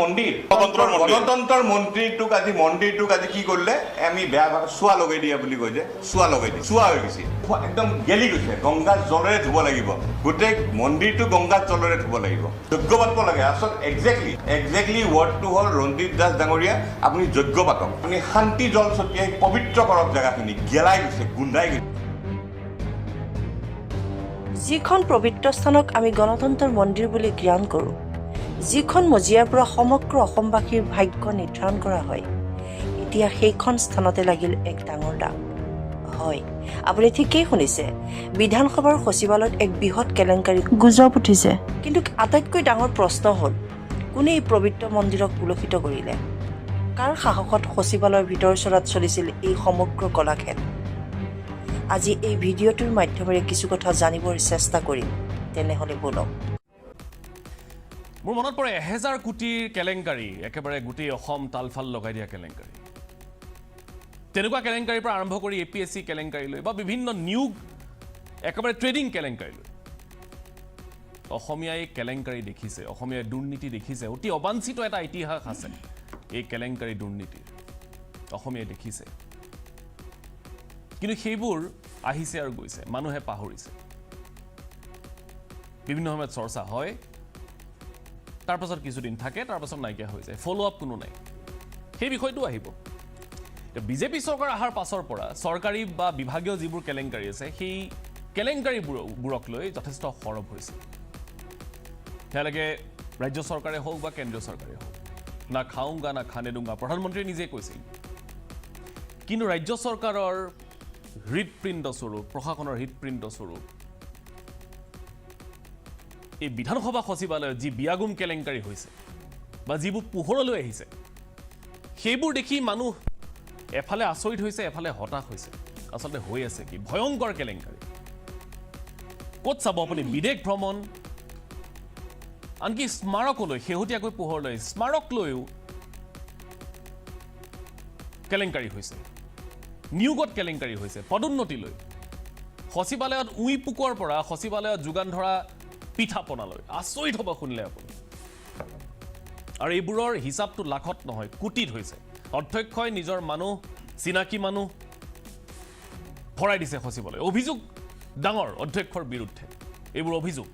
মন্দিৰ গণতন্ত্ৰৰ মন্ত্ৰীটোক আজি কি কৰিলে আমি বেয়া ভাষা চোৱা লগাই দিয়া বুলি কৈ যে চোৱা লগাই দিয়ে চোৱা হৈ গৈছে একদম গেলি গৈছে গংগাৰ জলেৰে ধুব লাগিব গোটেই মন্দিৰটো গংগাৰ জলেৰে ধুব লাগিব যজ্ঞ পাতিব লাগে আচল একজেক্টলি ৱৰ্ডটো হ'ল ৰঞ্জিত দাস ডাঙৰীয়া আপুনি যজ্ঞ পাতক আপুনি শান্তি জল ছটিয়াই পবিত্ৰ কৰক জেগাখিনি গেলাই গৈছে গোন্ধাই গৈছে যিখন পবিত্ৰ স্থানক আমি গণতন্ত্ৰৰ মন্দিৰ বুলি জ্ঞান কৰোঁ যিখন মজিয়াৰ পৰা সমগ্ৰ অসমবাসীৰ ভাগ্য নিৰ্ধাৰণ কৰা হয় এতিয়া সেইখন স্থানতে লাগিল এক ডাঙৰ দাগ হয় আপুনি ঠিকেই শুনিছে বিধানসভাৰ সচিবালয়ত এক বৃহৎ কেলেংকাৰী গুজব উঠিছে কিন্তু আটাইতকৈ ডাঙৰ প্ৰশ্ন হ'ল কোনে এই পবিত্ৰ মন্দিৰক কুলসিত কৰিলে কাৰ সাহসত সচিবালয়ৰ ভিতৰচৰাত চলিছিল এই সমগ্ৰ কলাক্ষেত্ৰ আজি এই ভিডিঅ'টোৰ মাধ্যমেৰে কিছু কথা জানিবৰ চেষ্টা কৰিম তেনেহ'লে বলক মোৰ মনত পৰে 1000 কোটিৰ কেলেংকাৰী একেবাৰে গোটেই অসম তালফাল লগাই দিয়া কেলেংকাৰী তেনেকুৱা কেলেংকাৰীৰ পৰা আৰম্ভ কৰি এপিএছচি কেলেংকাৰীলৈ বা বিভিন্ন নিয়োগ একেবাৰে ট্ৰেডিং কেলেংকাৰীলৈ অসমীয়াই কেলেংকাৰী দেখিছে অসমীয়াই দুৰ্নীতি দেখিছে অতি অবাঞ্ছিত এটা ইতিহাস আছে এই কেলেংকাৰী দুৰ্নীতিৰ অসমীয়াই দেখিছে কিন্তু সেইবোৰ আহিছে আৰু গৈছে মানুহে পাহৰিছে বিভিন্ন সময়ত চৰ্চা হয় তাৰ পাছত কিছুদিন থাকে তাৰ পাছত নাইকিয়া হৈ যায় ফলো আপ কোনো নাই সেই বিষয়টো আহিব বিজেপি চৰকাৰ অহাৰ পাছৰ পৰা চৰকাৰী বা বিভাগীয় যিবোৰ কেলেংকাৰী আছে সেই কেলেংকাৰীবোৰক লৈ যথেষ্ট সৰব হৈছে সেয়ালৈকে ৰাজ্য চৰকাৰে হওক বা কেন্দ্ৰীয় চৰকাৰে হওক না খাওঁগা না খানে দুংগা প্ৰধানমন্ত্ৰীয়ে নিজে কৈছিল কিন্তু ৰাজ্য চৰকাৰৰ হৃদপিণ্ড স্বৰূপ প্ৰশাসনৰ হৃদপিণ্ড স্বৰূপ এই বিধানসভা সচিবালয়ত যি বিয়াগুম কেলেংকাৰী হৈছে বা যিবোৰ পোহৰলৈ আহিছে সেইবোৰ দেখি মানুহ এফালে আচৰিত হৈছে এফালে হতাশ হৈছে আচলতে হৈ আছে কি ভয়ংকৰ কেলেংকাৰী ক'ত চাব আপুনি বিদেশ ভ্ৰমণ আনকি স্মাৰকলৈ শেহতীয়াকৈ পোহৰলৈ স্মাৰক লৈও কেলেংকাৰী হৈছে নিয়োগত কেলেংকাৰী হৈছে পদোন্নতিলৈ সচিবালয়ত উই পুকৰ পৰা সচিবালয়ত যোগান ধৰা পিঠা পনালৈ আচৰিত হ'ব শুনিলে আপুনি আৰু এইবোৰৰ হিচাপটো লাখত নহয় কোটিত হৈছে অধ্যক্ষই নিজৰ মানুহ চিনাকি মানুহ ভৰাই দিছে সচিবালয় অভিযোগ ডাঙৰ অধ্যক্ষৰ বিৰুদ্ধে এইবোৰ অভিযোগ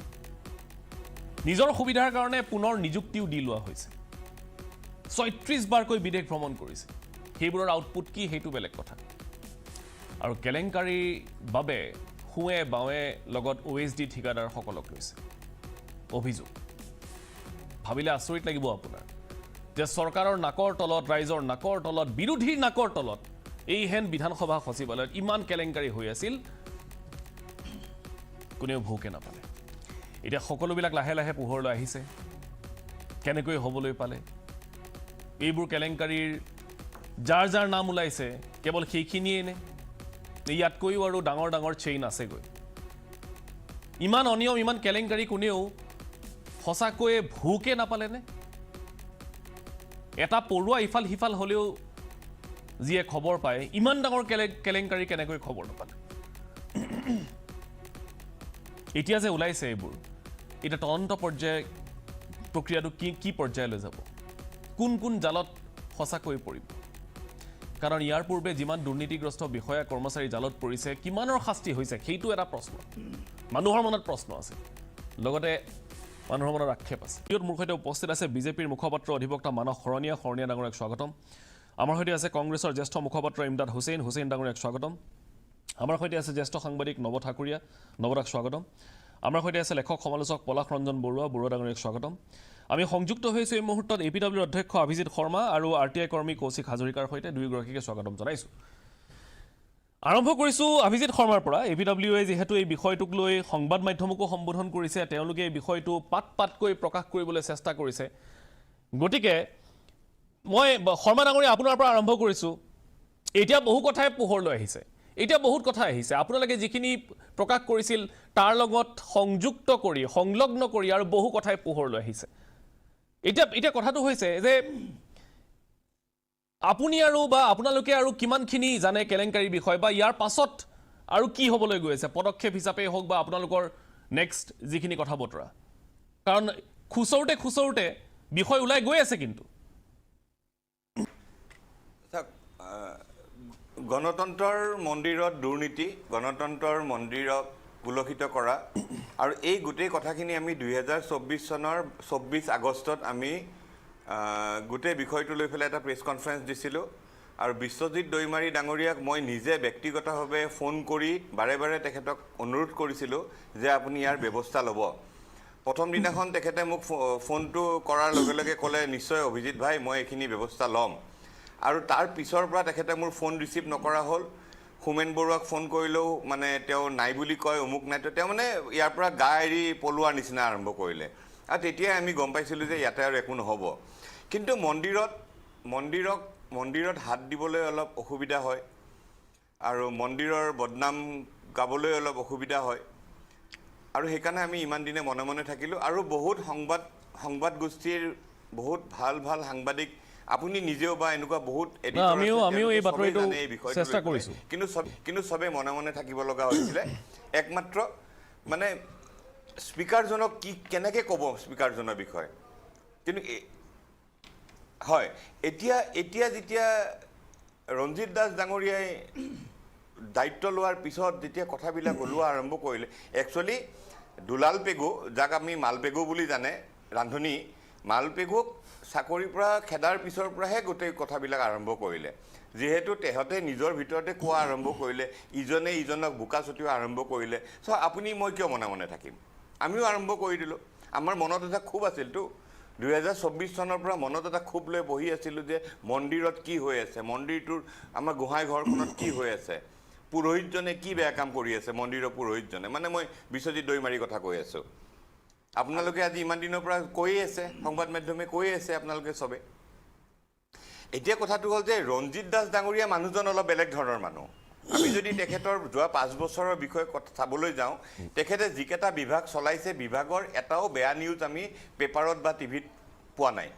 নিজৰ সুবিধাৰ কাৰণে পুনৰ নিযুক্তিও দি লোৱা হৈছে ৩৬ বাৰকৈ বিদেশ ভ্ৰমণ কৰিছে সেইবোৰৰ আউটপুট কি সেইটো বেলেগ কথা আৰু কেলেংকাৰীৰ বাবে হুৱে বাৱে লগত OSD ঠিকাদাৰসকলক লৈছে অভিযোগ ভাবিলে আচৰিত লাগিব আপোনাৰ যে চৰকাৰৰ নাকৰ তলত ৰাইজৰ নাকৰ তলত বিৰোধীৰ নাকৰ তলত এই হেন বিধানসভা সচিবালয়ত ইমান কেলেংকাৰী হৈ আছিল কোনেও ভোকে নাপালে এতিয়া সকলোবিলাক লাহে লাহে পোহৰলৈ আহিছে কেনেকৈ হ'বলৈ পালে এইবোৰ কেলেংকাৰীৰ যাৰ যাৰ নাম ওলাইছে কেৱল সেইখিনিয়ে নে ইয়াতকৈও আৰু ডাঙৰ ডাঙৰ চেইন আছেগৈ ইমান অনিয়ম ইমান কেলেংকাৰী কোনেও সঁচাকৈয়ে ভোকে নাপালেনে এটা পৰুৱা ইফাল সিফাল হ'লেও যিয়ে খবৰ পায় ইমান ডাঙৰ কেলেংকাৰী কেনেকৈ খবৰ নাপালে এতিয়া যে ওলাইছে এইবোৰ এটা তদন্ত পৰ্যায় প্ৰক্ৰিয়াটো কি পৰ্যায়লৈ যাব কোন কোন জালত সঁচাকৈ পৰিব কাৰণ ইয়াৰ পূৰ্বে যিমান দুৰ্নীতিগ্ৰস্ত বিষয়া কৰ্মচাৰী জালত পৰিছে কিমানৰ শাস্তি হৈছে সেইটো এটা প্ৰশ্ন মানুহৰ মনত প্ৰশ্ন আছে লগতে মানুহৰ মনত আক্ষেপ আছে ইয়াত মোৰ সৈতে উপস্থিত আছে বিজেপিৰ মুখপাত্ৰ অধিবক্তা মানস শৰণীয়া ডাঙৰীয়াক স্বাগতম আমাৰ সৈতে আছে কংগ্ৰেছৰ জ্যেষ্ঠ মুখপাত্ৰ ইমদাদ হুছেইন ডাঙৰীয়াক স্বাগতম আমাৰ সৈতে আছে জ্যেষ্ঠ সাংবাদিক নৱ ঠাকুৰীয়া নৱদাক স্বাগতম আমাৰ সৈতে আছে লেখক সমালোচক পলাশ ৰঞ্জন বৰুৱা ডাঙৰীয়াক স্বাগতম আমি সংযুক্ত হৈছোঁ এই মুহূৰ্তত APWৰ অধ্যক্ষ অভিজিত শৰ্মা আৰু RTI কৰ্মী কৌশিক হাজৰিকাৰ সৈতে দুয়োগৰাকীকে স্বাগতম জনাইছোঁ আৰম্ভ কৰিছোঁ অভিজিত শৰ্মাৰ পৰা APWয়ে যিহেতু এই বিষয়টোক লৈ সংবাদ মাধ্যমকো সম্বোধন কৰিছে তেওঁলোকে এই বিষয়টো পাতকৈ প্ৰকাশ কৰিবলৈ চেষ্টা কৰিছে গতিকে মই শৰ্মা ডাঙৰীয়া আপোনাৰ পৰা আৰম্ভ কৰিছোঁ এতিয়া বহু কথাই পোহৰলৈ আহিছে এতিয়া বহুত কথা আহিছে আপোনালোকে যিখিনি প্ৰকাশ কৰিছিল তাৰ লগত সংযুক্ত কৰি সংলগ্ন কৰি আৰু বহু কথাই পোহৰলৈ আহিছে এতিয়া কথাটো হৈছে যে আপুনি আৰু বা আপোনালোকে আৰু কিমানখিনি জানে কেলেংকাৰীৰ বিষয় বা ইয়াৰ পাছত আৰু কি হ'বলৈ গৈ আছে পদক্ষেপ হিচাপে হওক বা আপোনালোকৰ নেক্সট যিখিনি কথা বতৰা কাৰণ খুচৰুতে বিষয় ওলাই গৈ আছে কিন্তু চাওক গণতন্ত্ৰৰ মন্দিৰত দুৰ্নীতি গণতন্ত্ৰৰ মন্দিৰক কুলসিত কৰা আৰু এই গোটেই কথাখিনি আমি 2024 চনৰ 24 আগষ্টত আমি গোটেই বিষয়টো লৈ পেলাই এটা প্ৰেছ কনফাৰেঞ্চ দিছিলোঁ আৰু বিশ্বজিৎ দৈমাৰী ডাঙৰীয়াক মই নিজে ব্যক্তিগতভাৱে ফোন কৰি বাৰে বাৰে তেখেতক অনুৰোধ কৰিছিলোঁ যে আপুনি ইয়াৰ ব্যৱস্থা ল'ব প্ৰথম দিনাখন তেখেতে মোক ফোনটো কৰাৰ লগে লগে ক'লে নিশ্চয় অভিজিৎ ভাই মই এইখিনি ব্যৱস্থা ল'ম আৰু তাৰ পিছৰ পৰা তেখেতে মোৰ ফোন ৰিচিভ নকৰা হ'ল হোমেন বৰুৱাক ফোন কৰিলেও মানে তেওঁ নাই বুলি কয় অমুক নাই তেওঁ মানে ইয়াৰ পৰা গা এৰি পলোৱাৰ নিচিনা আৰম্ভ কৰিলে আৰু তেতিয়াই আমি গম পাইছিলোঁ যে ইয়াতে আৰু একো নহ'ব কিন্তু মন্দিৰত হাত দিবলৈ অলপ অসুবিধা হয় আৰু মন্দিৰৰ বদনাম গাবলৈ অলপ অসুবিধা হয় আৰু সেইকাৰণে আমি ইমান দিনে মনে মনে থাকিলোঁ আৰু বহুত সংবাদ গোষ্ঠীৰ বহুত ভাল ভাল সাংবাদিক আপুনি নিজেও বা এনেকুৱা বহুত আমিও এই বাতৰিটো চেষ্টা কৰিছোঁ কিন্তু সবে মনে মনে থাকিব লগা হৈছিলে একমাত্ৰ মানে স্পীকাৰজনক কেনেকৈ ক'ব স্পীকাৰজনৰ বিষয়ে কিন্তু হয় এতিয়া যেতিয়া ৰঞ্জিত দাস ডাঙৰীয়াই দায়িত্ব লোৱাৰ পিছত যেতিয়া কথাবিলাক ওলোৱা আৰম্ভ কৰিলে একচুৱেলি দুলাল পেগু যাক আমি মালপেগু বুলি জানে ৰান্ধনী মালপেগুক চাকৰিৰ পৰা খেদাৰ পিছৰ পৰাহে গোটেই কথাবিলাক আৰম্ভ কৰিলে যিহেতু তেহঁতে নিজৰ ভিতৰতে কোৱা আৰম্ভ কৰিলে ইজনে ইজনক বোকা ছটিওৱা আৰম্ভ কৰিলে চ' আপুনি মই কিয় মনে মনে থাকিম আমিও আৰম্ভ কৰি দিলোঁ আমাৰ মনত এটা ক্ষোভ আছিলতো 2024 চনৰ পৰা মনত এটা ক্ষোভ লৈ বহি আছিলোঁ যে মন্দিৰত কি হৈ আছে মন্দিৰটোৰ আমাৰ গোহাঁই ঘৰখনত কি হৈ আছে পুৰোহিতজনে কি বেয়া কাম কৰি আছে মন্দিৰৰ পুৰোহিতজনে মানে মই বিশ্বজিৎ দৈমাৰীৰ কথা কৈ আছোঁ আপোনালোকে আজি ইমান দিনৰ পৰা কৈয়ে আছে সংবাদ মাধ্যমে কৈয়ে আছে আপোনালোকে চবে এতিয়া কথাটো হ'ল যে ৰঞ্জিত দাস ডাঙৰীয়া মানুহজন অলপ বেলেগ ধৰণৰ মানুহ আমি যদি তেখেতৰ যোৱা 5 বছৰৰ বিষয়ে চাবলৈ যাওঁ তেখেতে যিকেইটা বিভাগ চলাইছে বিভাগৰ এটাও বেয়া নিউজ আমি পেপাৰত বা টিভিত পোৱা নাই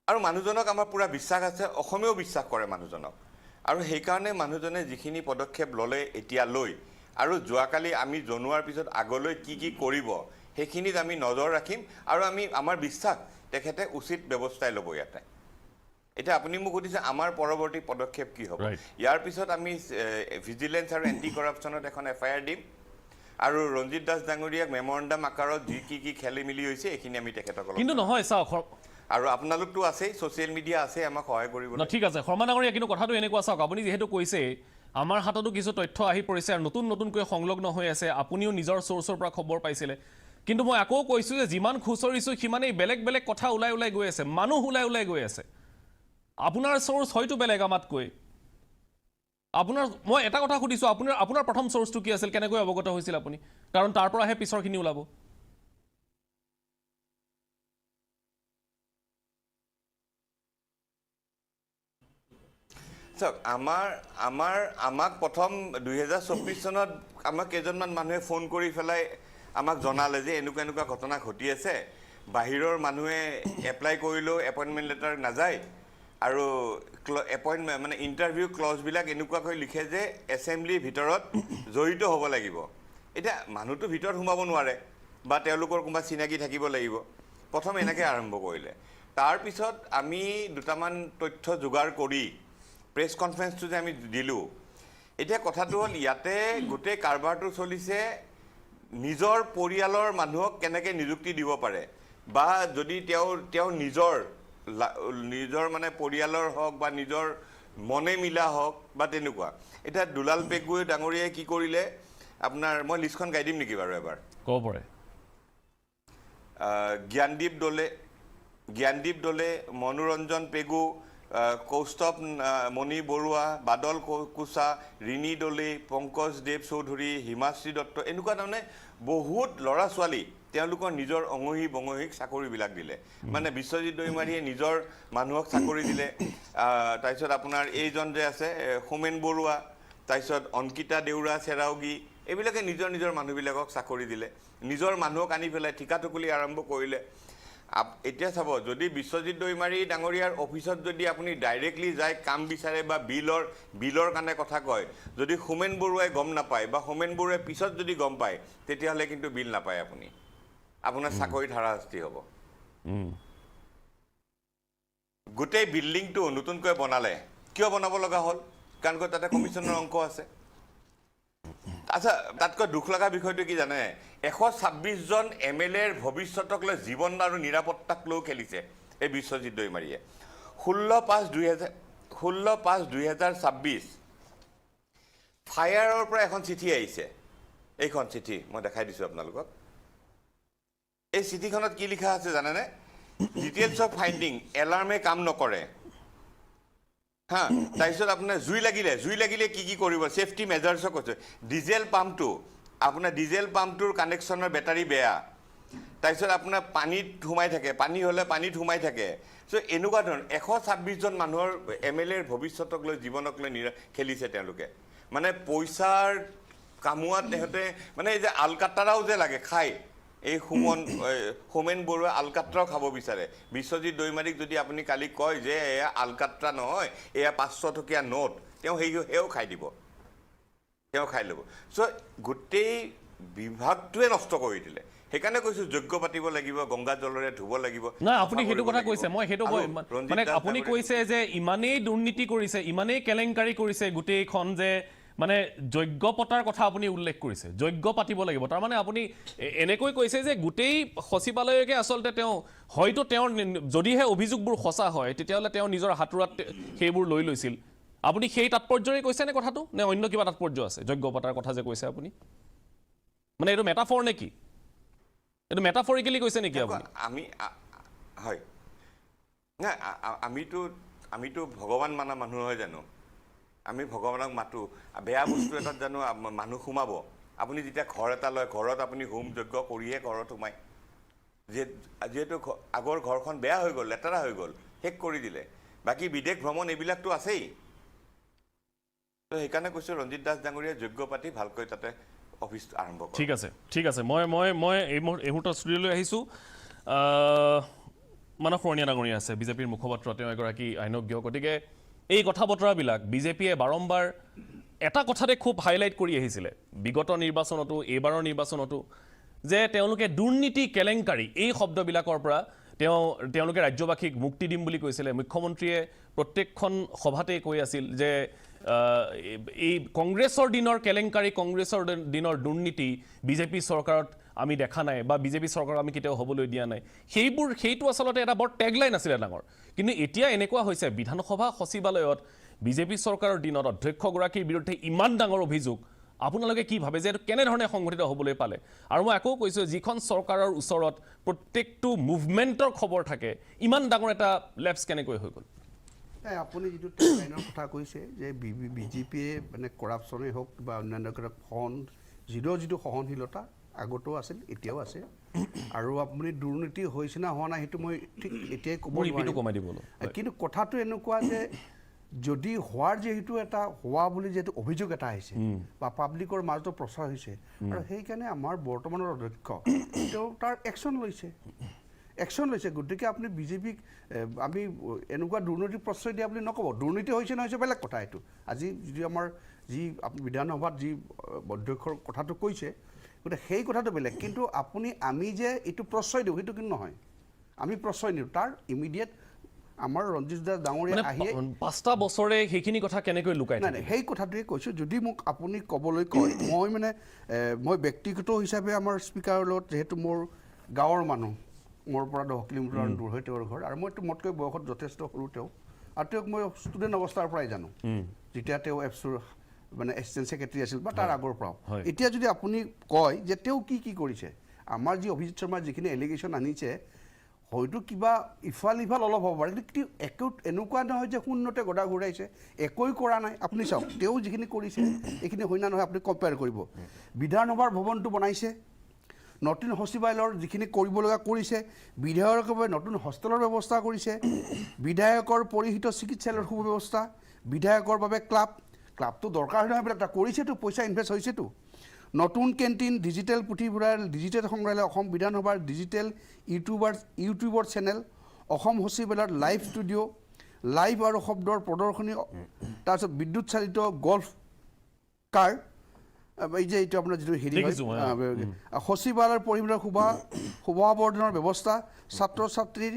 আৰু মানুহজনক আমাৰ পুৰা বিশ্বাস আছে অসমেও বিশ্বাস কৰে মানুহজনক আৰু সেইকাৰণে মানুহজনে যিখিনি পদক্ষেপ ল'লে এতিয়ালৈ আৰু যোৱাকালি আমি জনোৱাৰ পিছত আগলৈ কি কৰিব সেইখিনিত আমি নজৰ ৰাখিম আৰু আমাৰ বিশ্বাস তেখেতে উচিত ব্যৱস্থাই ল'ব ইয়াতে এতিয়া আপুনি মোক সুধিছে আমাৰ পৰৱৰ্তী পদক্ষেপ কি হ'ব ইয়াৰ পিছত আমি ভিজিলেন্স আৰু এন্টি কৰাপশ্যনত এখন এফআইআৰ দিম আৰু ৰঞ্জিত দাস ডাঙৰীয়াক মেমৰেণ্ডাম আকাৰত কি খেলি মিলি হৈছে এইখিনি আমি তেখেতসকলক কিন্তু নহয় চাওক আৰু আপোনালোকতো আছেই ছ'চিয়েল মিডিয়া আছে আমাক সহায় কৰিবলৈ ঠিক আছে শৰ্মা ডাঙৰীয়া কিন্তু কথাটো এনেকুৱা চাওক আপুনি যিহেতু কৈছে আমাৰ হাততো কিছু তথ্য আহি পৰিছে আৰু নতুনকৈ সংলগ্ন হৈ আছে আপুনিও নিজৰ চ'ৰ্চৰ পৰা খবৰ পাইছিলে কিন্তু মই আকৌ কৈছোঁ যে যিমান খুচৰিছোঁ সিমানেই বেলেগ বেলেগ কথা ওলাই গৈ আছে মানুহ ওলাই গৈ আছে আপোনাৰ চ'ৰ্চ হয়তো বেলেগ আমাতকৈ মই এটা কথা সুধিছোঁ আপোনাৰ প্ৰথম চ'ৰ্চটো কি আছিল কেনেকৈ অৱগত হৈছিল আপুনি কাৰণ তাৰ পৰাহে পিছৰখিনি ওলাব চাওক আমাক প্ৰথম 2024 চনত আমাক কেইজনমান মানুহে ফোন কৰি পেলাই আমাক জনালে যে এনেকুৱা ঘটনা ঘটি আছে বাহিৰৰ মানুহে এপ্লাই কৰিলেও এপইণ্টমেণ্ট লেটাৰ নাযায় আৰু এপইণ্টমেণ্ট মানে ইণ্টাৰভিউ ক্লজবিলাক এনেকুৱাকৈ লিখে যে এছেম্বলিৰ ভিতৰত জড়িত হ'ব লাগিব এতিয়া মানুহটো ভিতৰত সোমাব নোৱাৰে বা তেওঁলোকৰ কোনোবা চিনাকি থাকিব লাগিব প্ৰথম এনেকৈ আৰম্ভ কৰিলে তাৰপিছত আমি দুটামান তথ্য যোগাৰ কৰি প্ৰেছ কনফাৰেঞ্চটো যে আমি দিলোঁ এতিয়া কথাটো হ'ল ইয়াতে গোটেই কাৰবাৰটো চলিছে নিজৰ পৰিয়ালৰ মানুহক কেনেকৈ নিযুক্তি দিব পাৰে বা যদি তেওঁ নিজৰ মানে পৰিয়ালৰ হওক বা নিজৰ মনে মিলা হওক বা তেনেকুৱা এতিয়া দুলাল পেগু ডাঙৰীয়াই কি কৰিলে আপোনাৰ মই লিষ্টখন গাই দিম নেকি বাৰু এবাৰ ক'ব পাৰে জ্ঞানদীপ দলে মনোৰঞ্জন পেগু কৌস্তভ মণি বৰুৱা বাদল কোচা ৰিণী দলে পংকজ দেৱ চৌধুৰী হিমাশ্ৰী দত্ত এনেকুৱা ধৰণে বহুত ল'ৰা ছোৱালী তেওঁলোকৰ নিজৰ অঙহী বঙহীক চাকৰিবিলাক দিলে মানে বিশ্বজিৎ দৈমাৰীয়ে নিজৰ মানুহক চাকৰি দিলে তাৰপিছত আপোনাৰ এইজন যে আছে হোমেন বৰুৱা তাৰপিছত অংকিতা দেউৰা চেৰাউগী এইবিলাকে নিজৰ মানুহবিলাকক চাকৰি দিলে নিজৰ মানুহক আনি পেলাই ঠিকা টুকুলি আৰম্ভ কৰিলে এতিয়া চাব যদি বিশ্বজিৎ দৈমাৰী ডাঙৰীয়াৰ অফিচত যদি আপুনি ডাইৰেক্টলি যায় কাম বিচাৰে বা বিলৰ কাৰণে কথা কয় যদি হোমেন বৰুৱাই গম নাপায় বা হোমেন বৰুৱাই পিছত যদি গম পায় তেতিয়াহ'লে কিন্তু বিল নাপায় আপুনি আপোনাৰ চাকৰিত হাৰাশাস্তি হ'ব গোটেই বিল্ডিংটো নতুনকৈ বনালে কিয় বনাব লগা হ'ল কাৰণ তাতে কমিশ্যনৰ অংক আছে আচ্ছা তাতকৈ দুখ লগা বিষয়টো কি জানে 126জন MLAৰ ভৱিষ্যতক লৈ জীৱন আৰু নিৰাপত্তাক লৈ খেলিছে এই বিশ্বজিৎ দৈমাৰীয়ে 16/5/2026 ফায়াৰৰ পৰা এখন চিঠি আহিছে এইখন চিঠি মই দেখাই দিছোঁ আপোনালোকক এই চিঠিখনত কি লিখা আছে জানেনে ডিটেইলছ অফ ফাইণ্ডিং এলাৰ্মে কাম নকৰে হা তাৰপিছত আপোনাৰ জুই লাগিলে কি কৰিব সেফটি মেজাৰ্ছক কৈছে ডিজেল পাম্পটোৰ কানেকশ্যনৰ বেটাৰী বেয়া তাৰপিছত আপোনাৰ পানীত সোমাই থাকে চ' এনেকুৱা ধৰণৰ 126জন মানুহৰ MLAৰ ভৱিষ্যতক লৈ জীৱনক লৈ খেলিছে তেওঁলোকে মানে পইচাৰ কামোৱাত তেহঁতে মানে এই যে আলকাট্ৰাও যে লাগে খাই এই হোমেন বৰুৱা আলকাট্ৰাও খাব বিচাৰে বিশ্বজিৎ দৈমাৰীক যদি আপুনি কালি কয় যে এয়া আলকাট্ৰা নহয় এয়া 500 টকীয়া নোট তেওঁ সেয়াও খাই দিব তেওঁ খাই ল'ব চ' গোটেই বিভাগটোৱে নষ্ট কৰি দিলে সেইকাৰণে কৈছোঁ যোগ্য পাতিব লাগিব গংগা জলৰে ধুব লাগিব নাই আপুনি সেইটো কথা কৈছে মই সেইটো মানে আপুনি কৈছে যে ইমানেই দুৰ্নীতি কৰিছে ইমানেই কেলেংকাৰী কৰিছে গোটেইখন যে মানে যোগ্য পতাৰ কথা আপুনি উল্লেখ কৰিছে যোগ্য পাতিব লাগিব তাৰমানে আপুনি এনেকৈ কৈছে যে গোটেই সচিবালয়কে আচলতে তেওঁ হয়তো তেওঁৰ যদিহে অভিযোগবোৰ সঁচা হয় তেতিয়াহ'লে তেওঁ নিজৰ হাতোৰাত সেইবোৰ লৈ লৈছিল আপুনি সেই তাৎপৰ্যৰে কৈছে নে কথাটো নে অন্য কিবা তাৎপৰ্য আছে যোগ্য পতাৰ কথা যে কৈছে আপুনি মানে এইটো মেটাফৰ নে কি এইটো মেটাফৰিকেলি কৈছে নেকি আপুনি আমি হয় নাই আমিতো ভগৱান মানা মানুহ হয় জানো আমি ভগৱানক মাতো বেয়া বস্তু এটাত জানো মানুহ সোমাব আপুনি যেতিয়া ঘৰ এটা লয় ঘৰত আপুনি হোম যজ্ঞ কৰিয়ে ঘৰত সোমায় যিহেতু আগৰ ঘৰখন বেয়া হৈ গ'ল লেতেৰা হৈ গ'ল শেষ কৰি দিলে বাকী বিদেশ ভ্ৰমণ এইবিলাকতো আছেই তো সেইকাৰণে কৈছোঁ ৰঞ্জিত দাস ডাঙৰীয়াই যজ্ঞ পাতি ভালকৈ তাতে অফিচ আৰম্ভ কৰক ঠিক আছে মই এই মুহূৰ্তত ষ্টুডিঅ'লৈ আহিছোঁ মানস বৰণীয়া ডাঙৰীয়া আছে বিজেপিৰ মুখপাত্ৰ তেওঁ এগৰাকী আইনজ্ঞ গতিকে এই কথা বতৰাবিলাক বিজেপিয়ে বাৰম্বাৰ এটা কথাতে খুব হাইলাইট কৰি আহিছিলে বিগত নিৰ্বাচনতো এইবাৰৰ নিৰ্বাচনতো যে তেওঁলোকে দুৰ্নীতি কেলেংকাৰী এই শব্দবিলাকৰ পৰা তেওঁলোকে ৰাজ্যবাসীক মুক্তি দিম বুলি কৈছিলে মুখ্যমন্ত্ৰীয়ে প্ৰত্যেকখন সভাতেই কৈ আছিল যে এই কংগ্ৰেছৰ দিনৰ কেলেংকাৰী কংগ্ৰেছৰ দিনৰ দুৰ্নীতি বিজেপি চৰকাৰত আমি দেখা নাই বা বিজেপি চৰকাৰক আমি কেতিয়াও হ'বলৈ দিয়া নাই সেইটো আচলতে এটা বৰ টেগলাইন আছিলে ডাঙৰ কিন্তু এতিয়া এনেকুৱা হৈছে বিধানসভা সচিবালয়ত বিজেপি চৰকাৰৰ দিনত অধ্যক্ষগৰাকীৰ বিৰুদ্ধে ইমান ডাঙৰ অভিযোগ আপোনালোকে কি ভাবে যে এইটো কেনেধৰণে সংঘটিত হ'বলৈ পালে আৰু মই আকৌ কৈছোঁ যিখন চৰকাৰৰ ওচৰত প্ৰত্যেকটো মুভমেণ্টৰ খবৰ থাকে ইমান ডাঙৰ এটা লেপছ কেনেকৈ হৈ গ'ল আপুনি যিটো টেগলাইনৰ কথা কৈছে যে বিজেপিয়ে মানে কৰাপশ্যনেই হওক বা অন্যান্য যিটো সহনশীলতা আগতো আছিল এতিয়াও আছে আৰু আপুনি দুৰ্নীতি হৈছে না হোৱা নাই সেইটো মই ঠিক এতিয়াই ক'ব নোৱাৰিম কিন্তু কথাটো এনেকুৱা যে যদি হোৱাৰ যিহেতু এটা হোৱা বুলি যিহেতু অভিযোগ এটা আহিছে বা পাব্লিকৰ মাজতো প্ৰচাৰ হৈছে আৰু সেইকাৰণে আমাৰ বৰ্তমানৰ অধ্যক্ষ তেওঁ তাৰ একশ্যন লৈছে গতিকে আপুনি বিজেপিক আমি এনেকুৱা দুৰ্নীতি প্ৰশ্ৰয় দিয়া বুলি নক'ব দুৰ্নীতি হৈছে নহৈছে বেলেগ কথা এইটো আজি যদি আমাৰ যি বিধানসভাত যি অধ্যক্ষৰ কথাটো কৈছে গতিকে সেই কথাটো বেলেগ কিন্তু আমি যে এইটো প্ৰশ্ৰয় দিওঁ সেইটো কিন্তু নহয় আমি প্ৰশ্ৰয় নিওঁ তাৰ ইমিডিয়েট আমাৰ ৰঞ্জিত দাস ডাঙৰীয়া আহিয়ে 5টা বছৰে সেইখিনি কথা কেনেকৈ লুকাই নাই সেই কথাটোৱে কৈছোঁ যদি মোক আপুনি ক'বলৈ কয় মই ব্যক্তিগত হিচাপে আমাৰ স্পীকাৰৰ লগত যিহেতু মোৰ গাঁৱৰ মানুহ মোৰ পৰা 10 কিলোমিটাৰ দূৰ হয় তেওঁৰ ঘৰ আৰু মইতো মোতকৈ বয়সত যথেষ্ট সৰু তেওঁ আৰু তেওঁক মই ষ্টুডেণ্ট অৱস্থাৰ পৰাই জানো যেতিয়া তেওঁ এপছৰ মানে এছিষ্টেণ্ট ছেক্ৰেটাৰী আছিল বা তাৰ আগৰ পৰাও এতিয়া যদি আপুনি কয় যে তেওঁ কি কৰিছে আমাৰ যি অভিজিত শৰ্মাৰ যিখিনি এলিগেশ্যন আনিছে হয়তো কিবা ইফাল অলপ হ'ব পাৰে কিন্তু একো এনেকুৱা নহয় যে শূন্যতে গদা ঘূৰাইছে একোৱে কৰা নাই আপুনি চাওক তেওঁ যিখিনি কৰিছে এইখিনি হয় না নহয় আপুনি কম্পেয়াৰ কৰিব বিধানসভাৰ ভৱনটো বনাইছে নতুন সচিবালয়ৰ যিখিনি কৰিব লগা কৰিছে বিধায়কৰ বাবে নতুন হোষ্টেলৰ ব্যৱস্থা কৰিছে বিধায়কৰ পৰিহিত চিকিৎসালয়ৰ সুব্যৱস্থা বিধায়কৰ বাবে ক্লাবটো দৰকাৰ নহয় বোলে এটা কৰিছেতো পইচা ইনভেষ্ট হৈছেতো নতুন কেণ্টিন ডিজিটেল পুথিভঁৰাল ডিজিটেল সংগ্ৰহালয় অসম বিধানসভাৰ ডিজিটেল ইউটিউবৰ চেনেল অসম সচিবালয়ৰ লাইভ ষ্টুডিঅ' লাইভ আৰু শব্দৰ প্ৰদৰ্শনী তাৰপিছত বিদ্যুৎ চালিত গল্ফ কাৰ এই যে এইটো আপোনাৰ যিটো হেৰি হয় সচিবালয়ৰ পৰিসৰৰ শোভাবৰ্ধনৰ ব্যৱস্থা ছাত্ৰ ছাত্ৰীৰ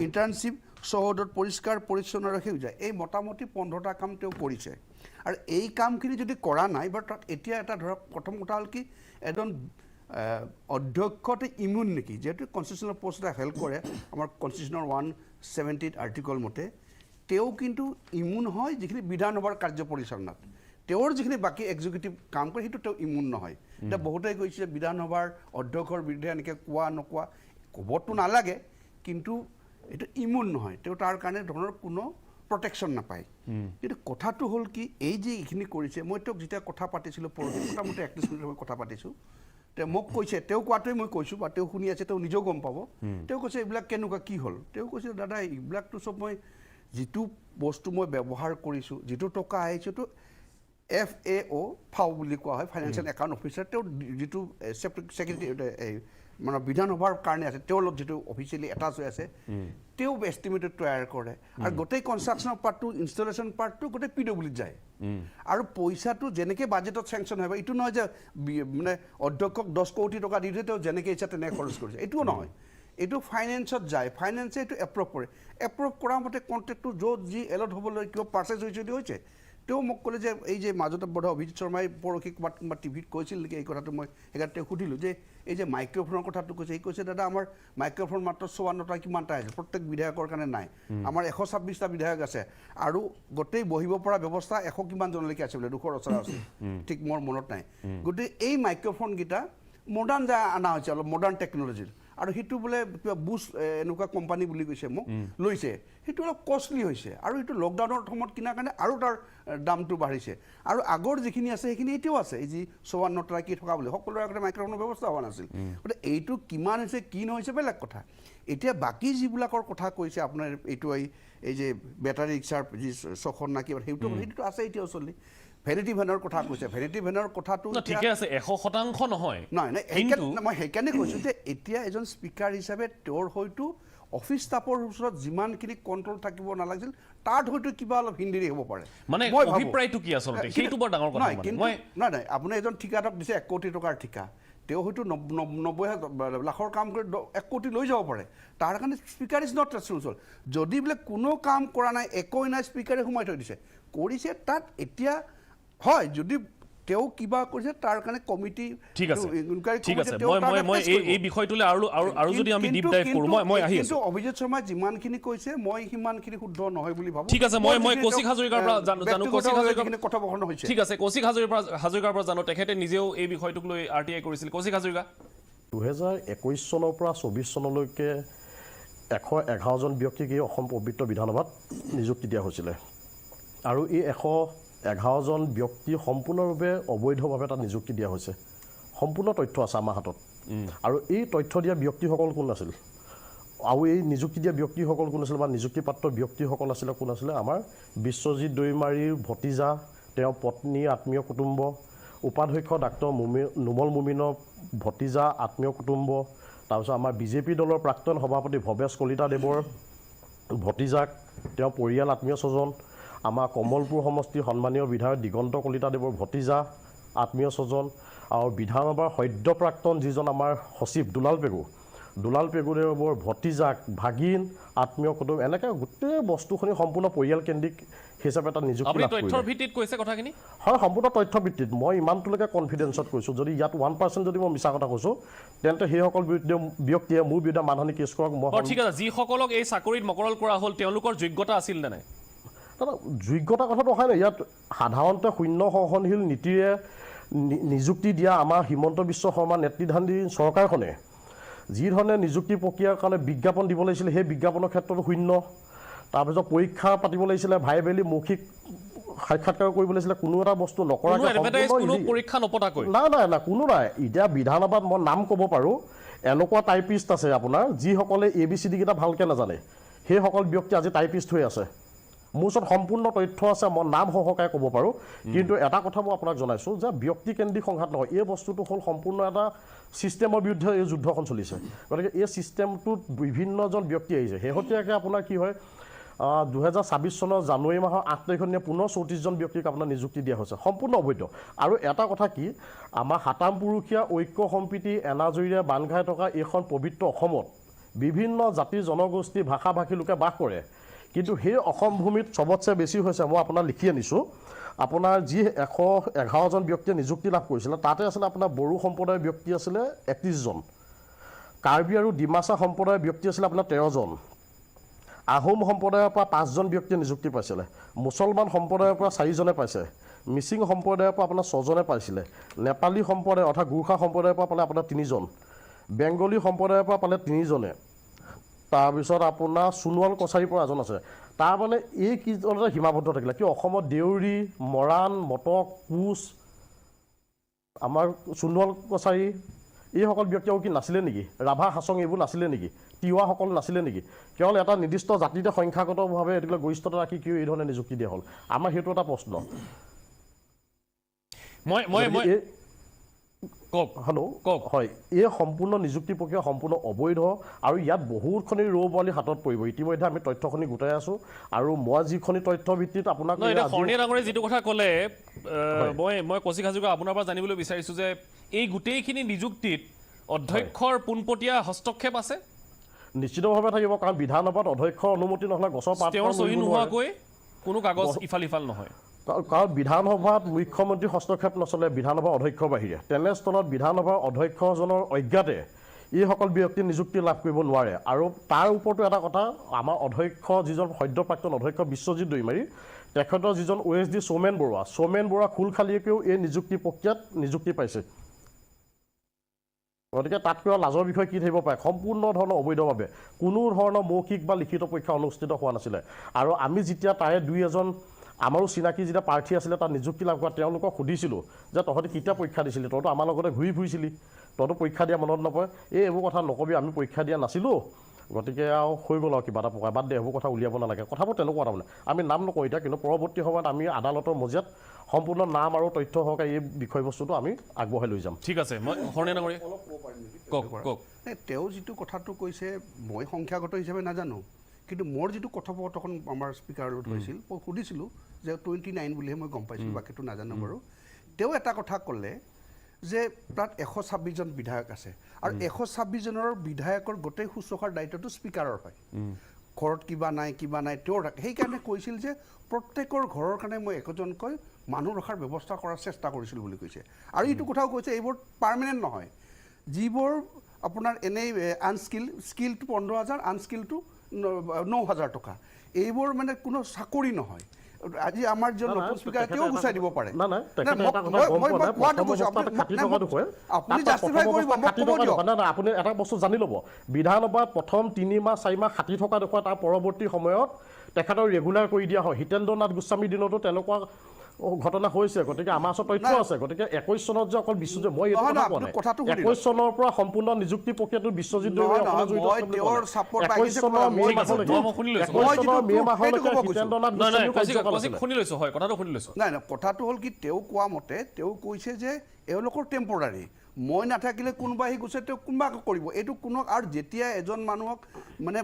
ইণ্টাৰ্ণশ্বিপ চৌহদত পৰিষ্কাৰ পৰিচ্ছন্ন ৰাখি যায় এই মোটামুটি 15টা কাম তেওঁ কৰিছে আৰু এই কামখিনি যদি কৰা নাই বা তাত এতিয়া এটা ধৰক প্ৰথম কথা হ'ল কি এজন অধ্যক্ষতে ইমিউন নেকি যেহেতু কনষ্টিটিউশ্যনেল পষ্ট এটা হেল্প কৰে আমাৰ কনষ্টিটিউশ্যনৰ 170 আৰ্টিকল মতে তেওঁ কিন্তু ইমিউন হয় যিখিনি বিধানসভাৰ কাৰ্য পৰিচালনাত তেওঁৰ যিখিনি বাকী এক্সিকিউটিভ কাম কৰে সেইটো তেওঁ ইমিউন নহয় এতিয়া বহুতেই কৈছে যে বিধানসভাৰ অধ্যক্ষৰ বিৰুদ্ধে এনেকৈ কোৱা নকোৱা ক'বতো নালাগে কিন্তু এইটো ইমিউন নহয় তেওঁ তাৰ কাৰণে ধৰণৰ কোনো প্ৰটেকশ্যন নাপায় কিন্তু কথাটো হ'ল কি এই যে এইখিনি কৰিছে মই তেওঁক যেতিয়া কথা পাতিছিলোঁ পৰহি মোটামুটি 31 মিনিট সময় কথা পাতিছোঁ তেওঁ মোক কৈছে তেওঁ কোৱাটোৱে মই কৈছোঁ বা তেওঁ শুনি আছে তেওঁ নিজেও গম পাব তেওঁ কৈছে এইবিলাক কেনেকুৱা কি হ'ল তেওঁ কৈছে দাদা এইবিলাকতো চব মই যিটো বস্তু মই ব্যৱহাৰ কৰিছোঁ যিটো টকা আহিছেতো FAO ফাও বুলি কোৱা হয় ফাইনেন্সিয়েল একাউণ্ট অফিচাৰ তেওঁ যিটো ছেক্ৰেটাৰী মানে বিধানসভাৰ কাৰণে আছে তেওঁৰ লগত যিটো অফিচিয়েলি এটাচ হৈ আছে তেওঁ এষ্টিমেটেড তৈয়াৰ কৰে আৰু গোটেই কনষ্ট্ৰাকশ্যনৰ পাৰ্টটো ইনষ্টলেশ্যন পাৰ্টটো গোটেই PWত যায় আৰু পইচাটো যেনেকৈ বাজেটত চেংচন হয় এইটো নহয় যে মানে অধ্যক্ষক 10 কোটি টকা দি দিয়ে তেওঁ যেনেকৈ ইচ্ছা তেনেকৈ খৰচ কৰিছে এইটোও নহয় এইটো ফাইনেন্সত যায় ফাইনেন্সে এইটো এপ্ৰুভ কৰে এপ্ৰুভ কৰা মতে কণ্ট্ৰেক্টটো য'ত যি এলট হ'বলৈ কিবা পাৰ্চেছ হৈছে যদি হৈছে তেওঁ মোক ক'লে যে এই যে মাজতে বোধহয় অভিজিত শৰ্মাই পৰহি ক'ৰবাত টিভিত কৈছিল নেকি এই কথাটো মই সেইকাৰণে তেওঁক সুধিলোঁ যে এই যে মাইক্ৰফোনৰ কথাটো কৈছে সি কৈছে দাদা আমাৰ মাইক্ৰফোন মাত্ৰ 54টা কিমানটা আহিছে প্ৰত্যেক বিধায়কৰ কাৰণে নাই আমাৰ 126টা বিধায়ক আছে আৰু গোটেই বহিব পৰা ব্যৱস্থা 100 কিমানজনলৈকে আছে বোলে 200 ওচৰা আছে ঠিক মোৰ মনত নাই গতিকে এই মাইক্ৰফোনকেইটা মডাৰ্ণ যে অনা হৈছে অলপ মডাৰ্ণ টেকন'লজিৰ আৰু সেইটো বোলে কিবা বুছ এনেকুৱা কোম্পানী বুলি কৈছে মোক লৈছে সেইটো অলপ কষ্টলি হৈছে আৰু এইটো লকডাউনৰ সময়ত কিনাৰ কাৰণে আৰু তাৰ দামটো বাঢ়িছে আৰু আগৰ যিখিনি আছে সেইখিনি এতিয়াও আছে এই যি 54টা কি থকা বুলি সকলোৰে আগতে মাইক্ৰফোনৰ ব্যৱস্থা হোৱা নাছিল গতিকে এইটো কিমান হৈছে কি নহৈছে বেলেগ কথা এতিয়া বাকী যিবিলাকৰ কথা কৈছে আপোনাৰ এইটো এই যে বেটাৰী ৰিক্সাৰ যি 6খন না কিবা সেইটোতো আছে এতিয়াও চলি ভেনিটি ভেনৰ কথা কৈছে ভেনিটি ভেনৰ কথাটো ঠিকে আছে 100% নহয় নাই মই সেইকাৰণে কৈছোঁ যে এতিয়া এজন স্পীকাৰ হিচাপে তেওঁৰ হয়তো অফিচ ষ্টাফৰ ওচৰত যিমানখিনি কণ্ট্ৰল থাকিব নালাগিছিল তাত হয়তো কিবা অলপ হিন্দিৰি হ'ব পাৰে মানে অভিপ্ৰায়টো কি আচলতে সেইটো বৰ ডাঙৰ কথা নাই আপুনি এজন ঠিকাদাৰক দিছে 1 কোটি টকাৰ ঠিকা তেওঁ হয়তো 90 লাখৰ কাম কৰি 1 কোটি লৈ যাব পাৰে তাৰ কাৰণে স্পীকাৰ ইজ নট ৰেছপন্সিবল যদি বোলে কোনো কাম কৰা নাই একোই নাই স্পীকাৰে সোমাই থৈ দিছে কৰিছে তাত এতিয়া হয় যদি তেওঁ কিবা কৰিছে তাৰ কাৰণে কমিটি ঠিক আছে মই এই বিষয়টোলৈ আৰু যদি আমি ডিপ ডাইভ কৰোঁ মই আহি আছোঁ অভিজিত শৰ্মাই যিমানখিনি কৈছে মই সিমানখিনি শুদ্ধ নহয় বুলি ভাবোঁ ঠিক আছে মই কৌশিক হাজৰিকাৰ পৰা জানো কৌশিক হাজৰিকাৰ কথোপকথন হৈছে ঠিক আছে কৌশিক হাজৰিকাৰ পৰা জানো তেখেতে নিজেও এই বিষয়টোক লৈ RTI কৰিছিল কৌশিক হাজৰিকা 2021 চনৰ পৰা 24 চনলৈকে 111 জন ব্যক্তিক এই অসম পবিত্ৰ বিধানসভাত নিযুক্তি দিয়া হৈছিলে আৰু এই 111 জন ব্যক্তি সম্পূৰ্ণভাৱে অবৈধভাৱে তাত নিযুক্তি দিয়া হৈছে সম্পূৰ্ণ তথ্য আছে আমাৰ হাতত আৰু এই তথ্য দিয়া ব্যক্তিসকল কোন আছিল আৰু এই নিযুক্তি দিয়া ব্যক্তিসকল কোন আছিল বা নিযুক্তিপ্ৰাপ্ত ব্যক্তিসকল আছিলে কোন আছিলে আমাৰ বিশ্বজিৎ দৈমাৰীৰ ভতিজা তেওঁৰ পত্নী আত্মীয় কুটুম্ব উপাধ্যক্ষ ডাক্তৰ নুমল মুমিনৰ ভতিজা আত্মীয় কুটুম্ব তাৰপিছত আমাৰ বিজেপি দলৰ প্ৰাক্তন সভাপতি ভৱেশ কলিতাদেৱৰ ভতিজাক তেওঁৰ পৰিয়াল আত্মীয় স্বজন আমাৰ কমলপুৰ সমষ্টিৰ সন্মানীয় বিধায়ক দিগন্ত কলিতাদেৱৰ ভতিজা আত্মীয় স্বজন আৰু বিধানসভাৰ সদ্য প্ৰাক্তন যিজন আমাৰ সচিব দুলাল পেগুদেৱৰ ভতিজাক ভাগিন আত্মীয় কুটুম এনেকৈ গোটেই বস্তুখিনি সম্পূৰ্ণ পৰিয়াল কেন্দ্ৰিক হিচাপে এটা নিযুক্তি লাভ কৰিলে। তথ্যৰ ভিত্তিত কৈছে কথাখিনি হয় সম্পূৰ্ণ তথ্য ভিত্তিত মই ইমানটোলৈকে কনফিডেঞ্চত কৈছোঁ যদি ইয়াত 1% যদি মই মিছা কথা কৈছোঁ তেন্তে সেইসকল ব্যক্তিয়ে মোৰ বিৰুদ্ধে মানহানি কেছ কৰক মই ঠিক আছে যিসকলক এই চাকৰিত মকৰল কৰা হ'ল তেওঁলোকৰ যোগ্যতা আছিল নে নাই দাদা যোগ্যতা কথাটো হয় নাই ইয়াত সাধাৰণতে শূন্য সহনশীল নীতিৰে নিযুক্তি দিয়া আমাৰ হিমন্ত বিশ্ব শৰ্মা নেতৃত্বাধীন চৰকাৰখনে যি ধৰণে নিযুক্তি প্ৰক্ৰিয়াৰ কাৰণে বিজ্ঞাপন দিব লাগিছিলে সেই বিজ্ঞাপনৰ ক্ষেত্ৰতো শূন্য তাৰপিছত পৰীক্ষা পাতিব লাগিছিলে ভাইবেলি মৌখিক সাক্ষাৎকাৰ কৰিব লাগিছিলে কোনো এটা বস্তু নকৰাকৈ নাই কোনো নাই এতিয়া বিধানসভাত মই নাম ক'ব পাৰোঁ এনেকুৱা টাইপিষ্ট আছে আপোনাৰ যিসকলে ABCD কেইটা ভালকৈ নাজানে সেইসকল ব্যক্তি আজি টাইপিষ্ট হৈ আছে মোৰ ওচৰত সম্পূৰ্ণ তথ্য আছে মই নাম সহকাৰে ক'ব পাৰোঁ কিন্তু এটা কথা মই আপোনাক জনাইছোঁ যে ব্যক্তিকেন্দ্ৰিক সংঘাত নহয় এই বস্তুটো হ'ল সম্পূৰ্ণ এটা ছিষ্টেমৰ বিৰুদ্ধে এই যুদ্ধখন চলিছে গতিকে এই ছিষ্টেমটোত বিভিন্নজন ব্যক্তি আহিছে শেহতীয়াকৈ আপোনাৰ কি হয় 2026 চনৰ জানুৱাৰী মাহৰ 8 তাৰিখে পুনৰ 34 জন ব্যক্তিক আপোনাৰ নিযুক্তি দিয়া হৈছে সম্পূৰ্ণ অবৈধ আৰু এটা কথা কি আমাৰ সাতাম পুৰুষীয়া ঐক্য সম্প্ৰীতি এনাজৰীৰে বান্ধ খাই থকা এইখন পবিত্ৰ অসমত বিভিন্ন জাতি জনগোষ্ঠী ভাষা ভাষী লোকে বাস কৰে কিন্তু সেই অসম ভূমিত চবতছে বেছি হৈছে মই আপোনাৰ লিখি আনিছোঁ আপোনাৰ যি 111জন ব্যক্তিয়ে নিযুক্তি লাভ কৰিছিলে তাতে আছিলে আপোনাৰ বড়ো সম্প্ৰদায়ৰ ব্যক্তি আছিলে 31জন কাৰ্বি আৰু ডিমাচা সম্প্ৰদায়ৰ ব্যক্তি আছিলে আপোনাৰ 13জন আহোম সম্প্ৰদায়ৰ পৰা 5জন ব্যক্তিয়ে নিযুক্তি পাইছিলে মুছলমান সম্প্ৰদায়ৰ পৰা 4জনে পাইছে মিচিং সম্প্ৰদায়ৰ পৰা আপোনাৰ 6জনে পাইছিলে নেপালী সম্প্ৰদায় অৰ্থাৎ গোৰ্খা সম্প্ৰদায়ৰ পৰা পালে আপোনাৰ 3জন বেংগলী সম্প্ৰদায়ৰ পৰা পালে 3জনে তাৰপিছত আপোনাৰ সোণোৱাল কছাৰীৰ পৰা এজন আছে তাৰ মানে এই কিজনতে সীমাবদ্ধ থাকিলে কি অসমত দেউৰী মৰাণ মটক কোচ আমাৰ সোণোৱাল কছাৰী এইসকল ব্যক্তিও কি নাছিলে নেকি ৰাভা হাছং এইবোৰ নাছিলে নেকি তিৱাসকল নাছিলে নেকি কেৱল এটা নিৰ্দিষ্ট জাতিতে সংখ্যাগতভাৱে এইবিলাক গৰিষ্ঠতা ৰাখি কিয় এই ধৰণে নিযুক্তি দিয়া হ'ল আমাৰ সেইটো এটা প্ৰশ্ন হয় এই সম্পূৰ্ণ নিযুক্তি প্ৰক্ৰিয়া সম্পূৰ্ণ অবৈধ আৰু ইয়াত বহুতখিনি ৰৌবালি হাতত পৰিব ইতিমধ্যে আমি তথ্যখিনি গোটাই আছোঁ আৰু মই যিখিনি তথ্য ভিত্তিত আপোনাক শৰণীয়া ডাঙৰে যিটো কথা ক'লে মই কৌশিক হাজৰিকা আপোনাৰ পৰা জানিবলৈ বিচাৰিছোঁ যে এই গোটেইখিনি নিযুক্তিত অধ্যক্ষৰ পোনপটীয়া হস্তক্ষেপ আছে নিশ্চিতভাৱে থাকিব কাৰণ বিধানসভাত অধ্যক্ষৰ অনুমতি নহ'লে গছৰ পাত তেওঁৰ চহী নোহোৱাকৈ কোনো কাগজ ইফাল সিফাল নহয় কাৰণ বিধানসভাত মুখ্যমন্ত্ৰী হস্তক্ষেপ নচলে বিধানসভাৰ অধ্যক্ষৰ বাহিৰে তেনেস্থলত বিধানসভাৰ অধ্যক্ষজনৰ অজ্ঞাতে এইসকল ব্যক্তি নিযুক্তি লাভ কৰিব নোৱাৰে আৰু তাৰ ওপৰতো এটা কথা আমাৰ অধ্যক্ষ যিজন সদ্য প্ৰাক্তন অধ্যক্ষ বিশ্বজিৎ দৈমাৰী তেখেতৰ যিজন OSD সৌমেন বৰুৱা খোলখালীয়েও এই নিযুক্তি প্ৰক্ৰিয়াত নিযুক্তি পাইছে গতিকে তাত কিবা লাজৰ বিষয় কি থাকিব পাৰে সম্পূৰ্ণ ধৰণৰ অবৈধভাৱে কোনো ধৰণৰ মৌখিক বা লিখিত পৰীক্ষা অনুষ্ঠিত হোৱা নাছিলে আৰু আমি যেতিয়া তাৰে 2-এজন আমাৰো চিনাকি যেতিয়া প্ৰাৰ্থী আছিলে তাত নিযুক্তি লাভ কৰা তেওঁলোকক সুধিছিলোঁ যে তহঁতি কেতিয়া পৰীক্ষা দিছিলি তহঁতো আমাৰ লগতে ঘূৰি ফুৰিছিলি তহঁতো পৰীক্ষা দিয়া মনত নপৰে এইবোৰ কথা নকবি আমি পৰীক্ষা দিয়া নাছিলোঁ গতিকে আৰু হৈ গ'ল আৰু কিবা এটা পকাই বাদ দে এইবোৰ কথা উলিয়াব নালাগে কথাবোৰ তেনেকুৱা তাৰমানে আমি নাম নকওঁ এতিয়া কিন্তু পৰৱৰ্তী সময়ত আমি আদালতৰ মজিয়াত সম্পূৰ্ণ নাম আৰু তথ্য সহকাৰে এই বিষয়বস্তুটো আমি আগবঢ়াই লৈ যাম ঠিক আছে মই শৰণীয়া ডাঙৰীয়া কওক তেওঁ যিটো কথাটো কৈছে মই সংখ্যাগত হিচাপে নাজানো কিন্তু মোৰ যিটো কথোপকথন আমাৰ স্পীকাৰৰ লগত হৈছিল মই সুধিছিলোঁ যে 29 বুলিহে মই গম পাইছিলোঁ বাকীটো নাজানো বাৰু তেওঁ এটা কথা ক'লে যে তাত 126জন বিধায়ক আছে আৰু 126জনৰ বিধায়কৰ গোটেই শুশ্ৰূষাৰ দায়িত্বটো স্পীকাৰৰ হয় ঘৰত কিবা নাই তেওঁৰ সেইকাৰণে কৈছিল যে প্ৰত্যেকৰ ঘৰৰ কাৰণে মই একোজনকৈ মানুহ ৰখাৰ ব্যৱস্থা কৰাৰ চেষ্টা কৰিছিলোঁ বুলি কৈছে আৰু এইটো কথাও কৈছে এইবোৰ পাৰ্মানেণ্ট নহয় যিবোৰ আপোনাৰ এনেই স্কিলটো 15,000 আনস্কিলটো 9,000 টকা এইবোৰ মানে কোনো চাকৰি নহয় আজি আমাৰ যে নতুন স্পীকাৰ তেওঁ গুচাই দিব পাৰে আপুনি এটা বস্তু জানি ল'ব বিধানসভাত প্ৰথম 3 মাহ 4 মাহ 60 টকা দেখুৱাই তাৰ পৰৱৰ্তী সময়ত তেখেতৰ ৰেগুলাৰ কৰি দিয়া হয় হিতেন্দ্ৰ নাথ গোস্বামীৰ দিনতো তেনেকুৱা ঘটনা হৈছে গতিকে আমাৰ ওচৰত তথ্য আছে গতিকে 21 চনত যে অকল বিশ্বজিৎ মই এইটো কথা কোৱা নাই 21 চনৰ পৰা সম্পূৰ্ণ নিযুক্তি প্ৰক্ৰিয়াটো বিশ্বজিৎ দৈমাৰী আপোনাৰ জড়িত আছে 21 চনৰ মে মাহলৈকে হিতেন্দ্ৰ নাথ গোস্বামী শুনি লৈছোঁ হয় কথাটো শুনি লৈছোঁ নাই কথাটো হ'ল কি তেওঁ কোৱা মতে তেওঁ কৈছে যে এওঁলোকৰ টেম্পৰাৰী মই নাথাকিলে কোনোবা আহি গৈছে তেওঁ কোনোবা কৰিব এইটো কোনো আৰু যেতিয়া এজন মানুহক মানে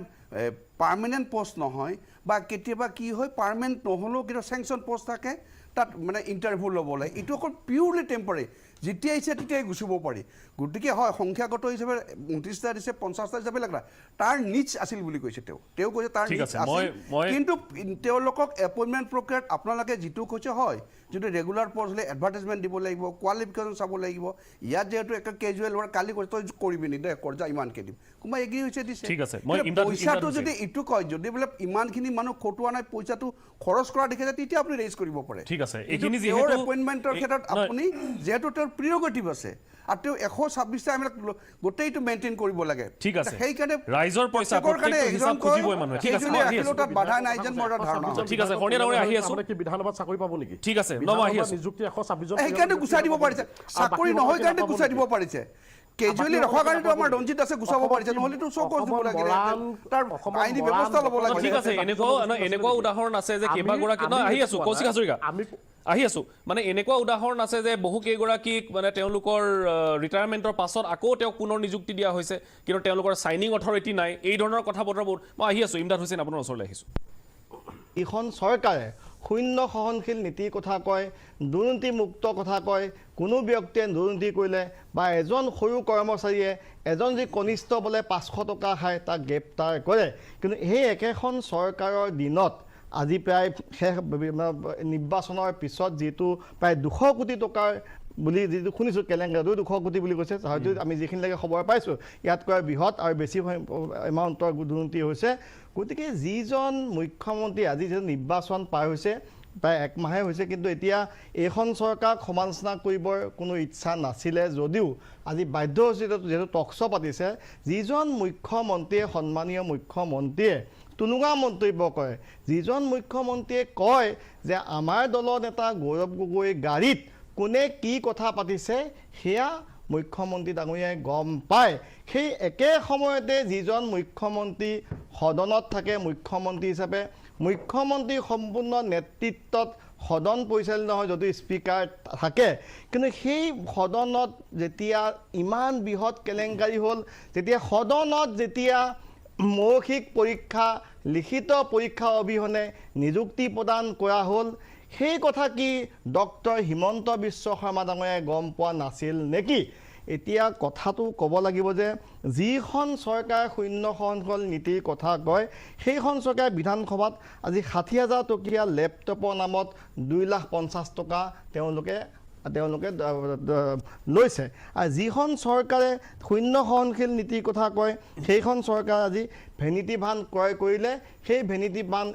পাৰ্মানেণ্ট পোষ্ট নহয় বা কেতিয়াবা কি হয় পাৰ্মানেণ্ট নহ'লেও কিন্তু চেংচন পোষ্ট থাকে তাত মানে ইণ্টাৰভিউ ল'ব লাগে এইটো অকল পিউৰলি টেম্পৰাৰী যেতিয়া ইচ্ছা তেতিয়াই গুচিব পাৰি গতিকে হয় সংখ্যাগত হিচাপে 29টা দিছে 50টা হিচাপে লাগা তাৰ নিচ আছিল বুলি কৈছে তেওঁ কৈছে তাৰ নিচ আছিল কিন্তু তেওঁলোকক এপইণ্টমেণ্ট প্ৰক্ৰিয়াত আপোনালোকে যিটো কৈছে হয় যদি ৰেগুলাৰ পষ্ট হ'লে এডভাৰটাইজমেণ্ট দিব লাগিব কোৱালিফিকেশ্যন চাব লাগিব ইয়াত যিহেতু একটা কেজুৱেল হোৱাৰ কালি কৈছে তই কৰিবি নি দে কৰ্জা ইমানকৈ দিম কোনোবা এগ্ৰী হৈছে দিছে পইচাটো যদি এইটো কয় যদি বোলে ইমানখিনি মানুহ খটুৱা নাই পইচাটো খৰচ কৰা দেখিছে তেতিয়া আপুনি ৰেইজ কৰিব পাৰে ঠিক আছে এইখিনি যিহেতু এপইণ্টমেণ্টৰ ক্ষেত্ৰত আপুনি যিহেতু তেওঁৰ প্ৰিৰগেটিভ আছে আৰু তেওঁ 126টা আমি গোটেইটো মেইনটেইন কৰিব লাগে ঠিক আছে সেইকাৰণে ৰাইজৰ পইচা প্ৰত্যেকটো হিচাপ খুজিবই মানুহে ঠিক আছে তাত বাধা নাই যেন মোৰ ধাৰণা ঠিক আছে শৰণীয়া ডাঙৰীয়া আহি আছোঁ কি বিধানসভাত চাকৰি পাব নেকি ঠিক আছে মই আহি আছোঁ নিযুক্তি 126জন সেইকাৰণে গুচাই দিব পাৰিছে চাকৰি নহয় কাৰণে গুচাই দিব পাৰিছে কেজুৱেলি ৰখাৰ কাৰণেতো আমাৰ ৰঞ্জিত আছে গুচাব পাৰিছে নহ'লেতো চকচ দিব লাগে তাৰ আইনী ব্যৱস্থা ল'ব লাগে ঠিক আছে এনেকুৱা উদাহৰণ আছে যে কেইবাগৰাকী নহয় আহি আছোঁ কৌশিক হাজৰিকা আহি আছোঁ মানে এনেকুৱা উদাহৰণ আছে যে বহু কেইগৰাকীক মানে তেওঁলোকৰ ৰিটায়াৰমেণ্টৰ পাছত আকৌ তেওঁক পুনৰ নিযুক্তি দিয়া হৈছে কিন্তু তেওঁলোকৰ চাইনিং অথৰিটি নাই এই ধৰণৰ কথা বতৰাবোৰ মই আহি আছোঁ ইমদাদ হুছেইন আপোনাৰ ওচৰলৈ আহিছোঁ এইখন চৰকাৰে শূন্য সহনশীল নীতিৰ কথা কয়, দুৰ্নীতিমুক্ত কথা কয়, কোনো ব্যক্তিয়ে দুৰ্নীতি কৰিলে বা এজন সৰু কৰ্মচাৰীয়ে এজন যি কনিষ্ঠ বোলে 500 টকা খায় তাক গ্ৰেপ্তাৰ কৰে। কিন্তু সেই একেখন চৰকাৰৰ দিনত আজি প্ৰায় শেষ নিৰ্বাচনৰ পিছত যিটো প্ৰায় 200 কোটি টকাৰ বুলি যিটো শুনিছোঁ কেলেংকাৰীটো 200 কোটি বুলি কৈছে, হয়তো আমি যিখিনিলৈকে খবৰ পাইছোঁ ইয়াতকৈ বৃহৎ আৰু বেছি এমাউণ্টৰ দুৰ্নীতি হৈছে। গতিকে যিজন মুখ্যমন্ত্ৰী আজি যিটো নিৰ্বাচন পাৰ হৈছে প্ৰায় 1 মাহে হৈছে, কিন্তু এতিয়া এইখন চৰকাৰক সমালোচনা কৰিবৰ কোনো ইচ্ছা নাছিলে যদিও আজি বাধ্য হৈছে যিহেতু টকশ্ব পাতিছে, যিজন মুখ্যমন্ত্ৰীয়ে সন্মানীয় মুখ্যমন্ত্ৰীয়ে টুনুঙা মন্তব্য কৰে, যিজন মুখ্যমন্ত্ৰীয়ে কয় যে আমাৰ দলৰ নেতা গৌৰৱ গগৈ গাড়ীত কোনে কি কথা পাতিছে সেয়া মুখ্যমন্ত্ৰী ডাঙৰীয়াই গম পায়। সেই একে সময়তে যিজন মুখ্যমন্ত্ৰী সদনত থাকে মুখ্যমন্ত্ৰী হিচাপে, মুখ্যমন্ত্ৰীৰ সম্পূৰ্ণ নেতৃত্বত সদন পৰিচালনা হয় যদিও স্পীকাৰ থাকে, কিন্তু সেই সদনত যেতিয়া ইমান বৃহৎ কেলেংকাৰী হ'ল, যেতিয়া সদনত যেতিয়া মৌখিক পৰীক্ষা লিখিত পৰীক্ষা অবিহনে নিযুক্তি প্ৰদান কৰা হ'ল, সেই কথা কি ডক্টৰ হিমন্ত বিশ্ব শৰ্মা ডাঙৰীয়াই গম পোৱা নাছিল নেকি? এতিয়া কথাটো ক'ব লাগিব যে যিখন চৰকাৰে শূন্য সহনশীল নীতিৰ কথা কয় সেইখন চৰকাৰে বিধানসভাত আজি 60,000 টকীয়া লেপটপৰ নামত 2,50,000 টকা তেওঁলোকে লৈছে। আৰু যিখন চৰকাৰে শূন্য সহনশীল নীতিৰ কথা কয় সেইখন চৰকাৰে আজি ভেনিটি ভান ক্ৰয় কৰিলে, সেই ভেনিটি ভান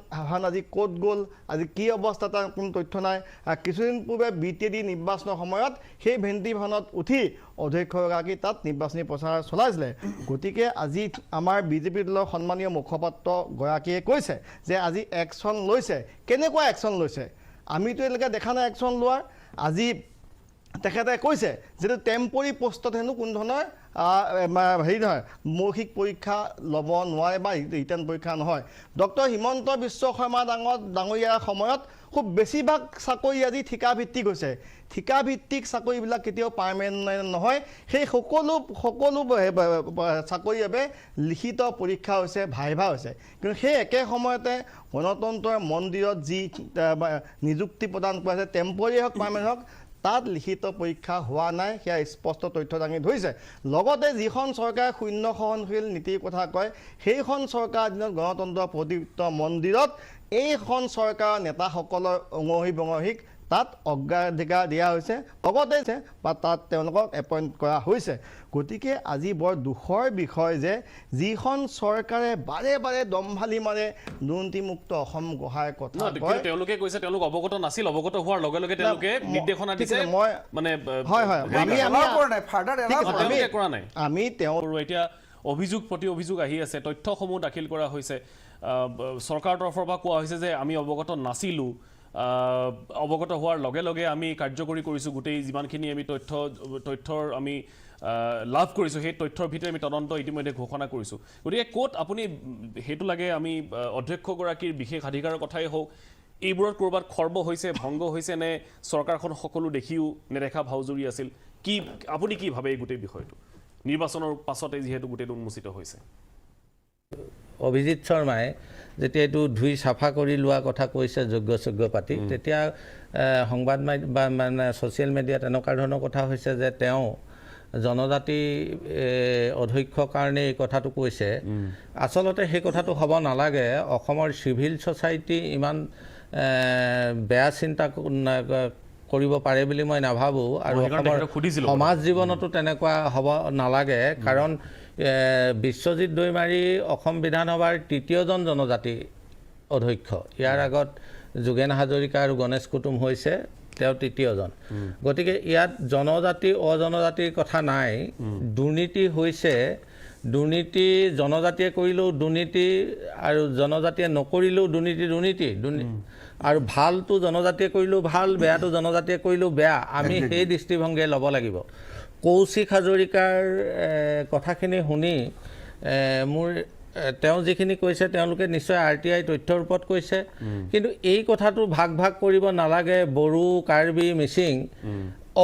আজি ক'ত গ'ল, আজি কি অৱস্থা তাৰ কোনো তথ্য নাই। কিছুদিন পূৰ্বে BTD নিৰ্বাচনৰ সময়ত সেই ভেনিটি ভানত উঠি অধ্যক্ষগৰাকী তাত নিৰ্বাচনী প্ৰচাৰ চলাইছিলে। গতিকে আজি আমাৰ বিজেপি দলৰ সন্মানীয় মুখপাত্ৰগৰাকীয়ে কৈছে যে আজি একশ্যন লৈছে। কেনেকুৱা একশ্যন লৈছে? আমিতো এতিয়ালৈকে দেখা নাই একশ্যন লোৱাৰ। আজি তেখেতে কৈছে যে টেম্পৰী পোষ্টত হেনো কোনো ধৰণৰ হেৰি নহয়, মৌখিক পৰীক্ষা ল'ব নোৱাৰে বা ৰিটাৰ্ণ পৰীক্ষা নহয়। ডক্টৰ হিমন্ত বিশ্ব শৰ্মা ডাঙৰীয়াৰ সময়ত খুব বেছিভাগ চাকৰি আজি ঠিকাভিত্তিক হৈছে। ঠিকাভিত্তিক চাকৰিবিলাক কেতিয়াও পাৰ্মানেণ্ট নহয়। সেই সকলো চাকৰিৰ বাবে লিখিত পৰীক্ষা হৈছে, ভাইভা হৈছে। কিন্তু সেই একে সময়তে গণতন্ত্ৰৰ মন্দিৰত যি নিযুক্তি প্ৰদান কৰা হৈছে, টেম্পৰী হওক পাৰ্মানেণ্ট হওক, তাত লিখিত পৰীক্ষা হোৱা নাই, সেয়া স্পষ্ট তথ্য দাঙি ধৰিছে। লগতে যিখন চৰকাৰে শূন্য সহনশীল নীতিৰ কথা কয় সেইখন চৰকাৰৰ দিনত গণতন্ত্ৰৰ পবিত্ৰ মন্দিৰত এইখন চৰকাৰৰ নেতাসকলৰ অঙহী বঙহীক তাত অগ্ৰাধিকাৰ দিয়া হৈছে, লগতে বা তাত তেওঁলোকক এপইণ্ট কৰা হৈছে। গতিকে আজি বৰ দুখৰ বিষয় যে যিখন চৰকাৰে বাৰে বাৰে দম্ভালি মাৰে দুৰ্নীতিমুক্ত অসম গঢ়াৰ কথা কয়, তেওঁলোকে কৈছে তেওঁলোক অৱগত নাছিল, অৱগত হোৱাৰ লগে লগে তেওঁলোকে নিৰ্দেশনা দিছে, মানে আমি তেওঁ এতিয়া অভিযোগ প্ৰতি অভিযোগ আহি আছে, তথ্যসমূহ দাখিল কৰা হৈছে, চৰকাৰৰ তৰফৰ পৰা কোৱা হৈছে যে আমি অৱগত নাছিলোঁ, অৱগত হোৱাৰ লগে লগে আমি কাৰ্যকৰী কৰিছোঁ, গোটেই যিমানখিনি আমি তথ্যৰ আমি লাভ কৰিছোঁ সেই তথ্যৰ ভিতৰত আমি তদন্ত ইতিমধ্যে ঘোষণা কৰিছোঁ। গতিকে ক'ত আপুনি সেইটো লাগে আমি অধ্যক্ষগৰাকীৰ বিশেষ অধিকাৰৰ কথাই হওক, এইবোৰত ক'ৰবাত খৰ্ব হৈছে, ভংগ হৈছে নে চৰকাৰখন সকলো দেখিও নেদেখা ভাওজুৰি আছিল? কি আপুনি কি ভাবে এই গোটেই বিষয়টো নিৰ্বাচনৰ পাছতে যিহেতু গোটেইটো উন্মোচিত হৈছে? অভিজিৎ শৰ্মাই যেতিয়া এইটো ধুই চাফা কৰি লোৱা কথা কৈছে যোগ্য পাতি, তেতিয়া সংবাদ মাধ্যম বা মানে ছ'চিয়েল মিডিয়াত এনেকুৱা ধৰণৰ কথা হৈছে যে তেওঁ জনজাতি অধ্যক্ষৰ কাৰণে এই কথাটো কৈছে। আচলতে সেই কথাটো হ'ব নালাগে। অসমৰ চিভিল ছ'চাইটি ইমান বেয়া চিন্তা কৰিব পাৰে বুলি মই নাভাবোঁ, আৰু অসমৰ সমাজ জীৱনতো তেনেকুৱা হ'ব নালাগে। কাৰণ বিশ্বজিৎ দৈমাৰী অসম বিধানসভাৰ ৩য়জন জনজাতি অধ্যক্ষ, ইয়াৰ আগত যোগেন হাজৰিকা আৰু গণেশ কুটুম হৈছে তেওঁ ৩য়জন। গতিকে ইয়াত জনজাতি অজনজাতিৰ কথা নাই। দুৰ্নীতি হৈছে, দুৰ্নীতি জনজাতিয়ে কৰিলেও দুৰ্নীতি আৰু জনজাতিয়ে নকৰিলেও দুৰ্নীতি আৰু ভালটো জনজাতিয়ে কৰিলেও ভাল, বেয়াটো জনজাতিয়ে কৰিলেও বেয়া। আমি সেই দৃষ্টিভংগীৰে ল'ব লাগিব। কৌশিক হাজৰিকাৰ কথাখিনি শুনি মোৰ তেওঁ যিখিনি কৈছে তেওঁলোকে নিশ্চয় RTI তথ্যৰ ওপৰত কৈছে, কিন্তু এই কথাটো ভাগ কৰিব নালাগে। বড়ো, কাৰ্বি, মিচিং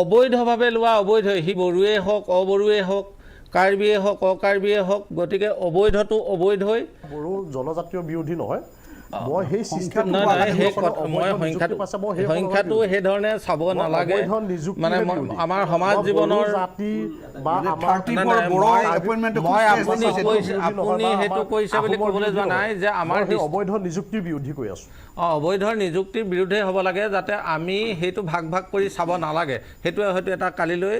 অবৈধভাৱে লোৱা অবৈধ, সি বড়োৱে হওক অবড়োৱে হওক, কাৰ্বিয়ে হওক অকাৰ্বিয়ে হওক, গতিকে অবৈধটো অবৈধই। বড়ো জনজাতীয় বিৰোধী নহয়, মই সেই চিষ্টেম নাই সেই মই সংখ্যাটো সেই ধৰণে চাব নালাগে মানে আমাৰ সমাজ জীৱনৰ জাতি বা মই আপুনি সেইটো কৈছে বুলি ক'বলৈ যোৱা নাই যে আমাৰ অবৈধ নিযুক্তিৰ বিৰোধী কৈ আছো অবৈধ নিযুক্তিৰ বিৰুদ্ধে হ'ব লাগে যাতে আমি সেইটো ভাগ ভাগ কৰি চাব নালাগে সেইটোৱে হয়তো এটা কালিলৈ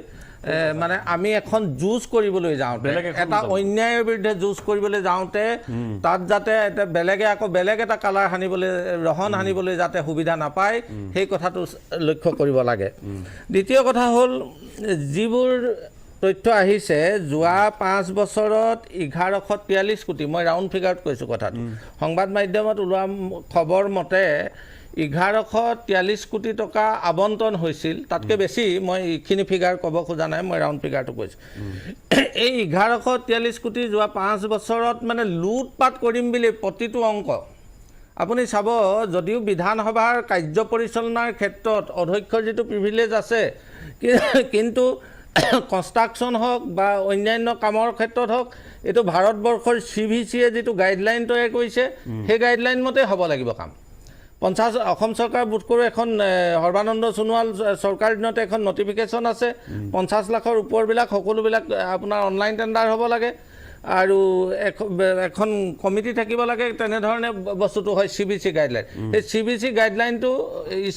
মানে আমি এখন যুঁজ কৰিবলৈ যাওঁতে এটা অন্যায়ৰ বিৰুদ্ধে যুঁজ কৰিবলৈ যাওঁতে তাত যাতে এটা বেলেগে আকৌ বেলেগ এটা কালাৰ সানিবলৈ ৰহন সানিবলৈ যাতে সুবিধা নাপায় সেই কথাটো লক্ষ্য কৰিব লাগে দ্বিতীয় কথা হ'ল যিবোৰ তথ্য আহিছে যোৱা 5 বছৰত 1143 কোটি মই ৰাউণ্ড ফিগাৰত কৈছোঁ কথাটো সংবাদ মাধ্যমত ওলোৱা খবৰ মতে 1143 কোটি টকা আবণ্টন হৈছিল তাতকৈ বেছি মই এইখিনি ফিগাৰ ক'ব খোজা নাই মই ৰাউণ্ড ফিগাৰটো কৈছোঁ এই 1143 কোটি যোৱা 5 বছৰত মানে লুটপাট কৰিম বুলি প্ৰতিটো অংক আপুনি চাব যদিও বিধানসভাৰ কাৰ্য পৰিচালনাৰ ক্ষেত্ৰত অধ্যক্ষৰ যিটো প্ৰিভিলেজ আছে কিন্তু কনষ্ট্ৰাকশ্যন হওক বা অন্যান্য কামৰ ক্ষেত্ৰত হওক এইটো ভাৰতবৰ্ষৰ CVCয়ে যিটো গাইডলাইন তৈয়াৰ কৰিছে সেই গাইডলাইন মতে হ'ব লাগিব কাম 50 অসম চৰকাৰ বোধ কৰোঁ এখন সৰ্বানন্দ সোণোৱাল চৰকাৰ দিনতে এখন নটিফিকেশ্যন আছে 50 লাখৰ ওপৰবিলাক সকলোবিলাক আপোনাৰ অনলাইন টেণ্ডাৰ হ'ব লাগে আৰু এখন কমিটি থাকিব লাগে তেনেধৰণে বস্তুটো হয় CVC গাইডলাইন সেই CVC গাইডলাইনটো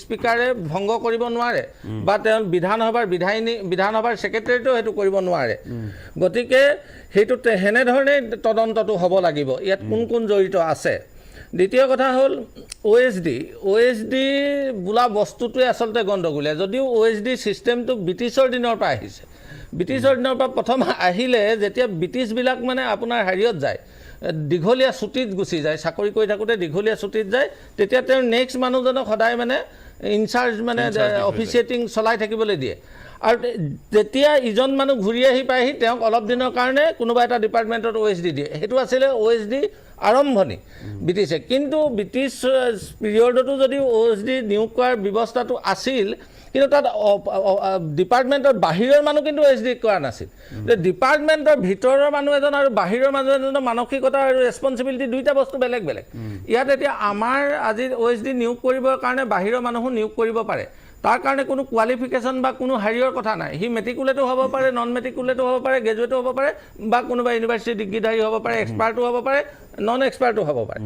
স্পীকাৰে ভংগ কৰিব নোৱাৰে বা তেওঁ বিধানসভাৰ ছেক্ৰেটাৰীটো সেইটো কৰিব নোৱাৰে গতিকে সেইটো সেনেধৰণে তদন্তটো হ'ব লাগিব ইয়াত কোন কোন জড়িত আছে দ্বিতীয় কথা হ'ল OSD বোলা বস্তুটোৱে আচলতে গণ্ডগোলীয়া যদিও OSD ছিষ্টেমটো ব্ৰিটিছৰ দিনৰ পৰা আহিছে ব্ৰিটিছৰ দিনৰ পৰা প্ৰথম আহিলে যেতিয়া ব্ৰিটিছবিলাক মানে আপোনাৰ হেৰিয়ত যায় দীঘলীয়া ছুটীত গুচি যায় চাকৰি কৰি থাকোঁতে দীঘলীয়া ছুটীত যায় তেতিয়া তেওঁৰ নেক্সট মানুহজনক সদায় মানে ইনচাৰ্জ মানে অফিচিয়েটিং চলাই থাকিবলৈ দিয়ে আৰু যেতিয়া ইজন মানুহ ঘূৰি আহি পায়হি তেওঁক অলপ দিনৰ কাৰণে কোনোবা এটা ডিপাৰ্টমেণ্টত OSD দিয়ে সেইটো আছিলে OSD আৰম্ভণি ব্ৰিটিছে কিন্তু ব্ৰিটিছ পিৰিয়ডতো যদিও OSD নিয়োগ কৰাৰ ব্যৱস্থাটো আছিল কিন্তু তাত ডিপাৰ্টমেণ্টৰ বাহিৰৰ মানুহ কিন্তু OSD কৰা নাছিল যে ডিপাৰ্টমেণ্টৰ ভিতৰৰ মানুহ এজন আৰু বাহিৰৰ মানুহ এজনৰ মানসিকতা আৰু ৰেছপঞ্চিবিলিটি দুইটা বস্তু বেলেগ বেলেগ ইয়াত এতিয়া আমাৰ আজি OSD নিয়োগ কৰিবৰ কাৰণে বাহিৰৰ মানুহো নিয়োগ কৰিব পাৰে তাৰ কাৰণে কোনো কোৱালিফিকেশ্যন বা কোনো হেৰিয়ৰ কথা নাই সি মেট্ৰিকুলেটো হ'ব পাৰে নন মেট্ৰিকুলেটো হ'ব পাৰে গ্ৰেজুৱেটো হ'ব পাৰে বা কোনোবা ইউনিভাৰ্চিটি ডিগ্ৰীধাৰী হ'ব পাৰে এক্সপাৰ্টো হ'ব পাৰে নন এক্সপাৰ্টো হ'ব পাৰে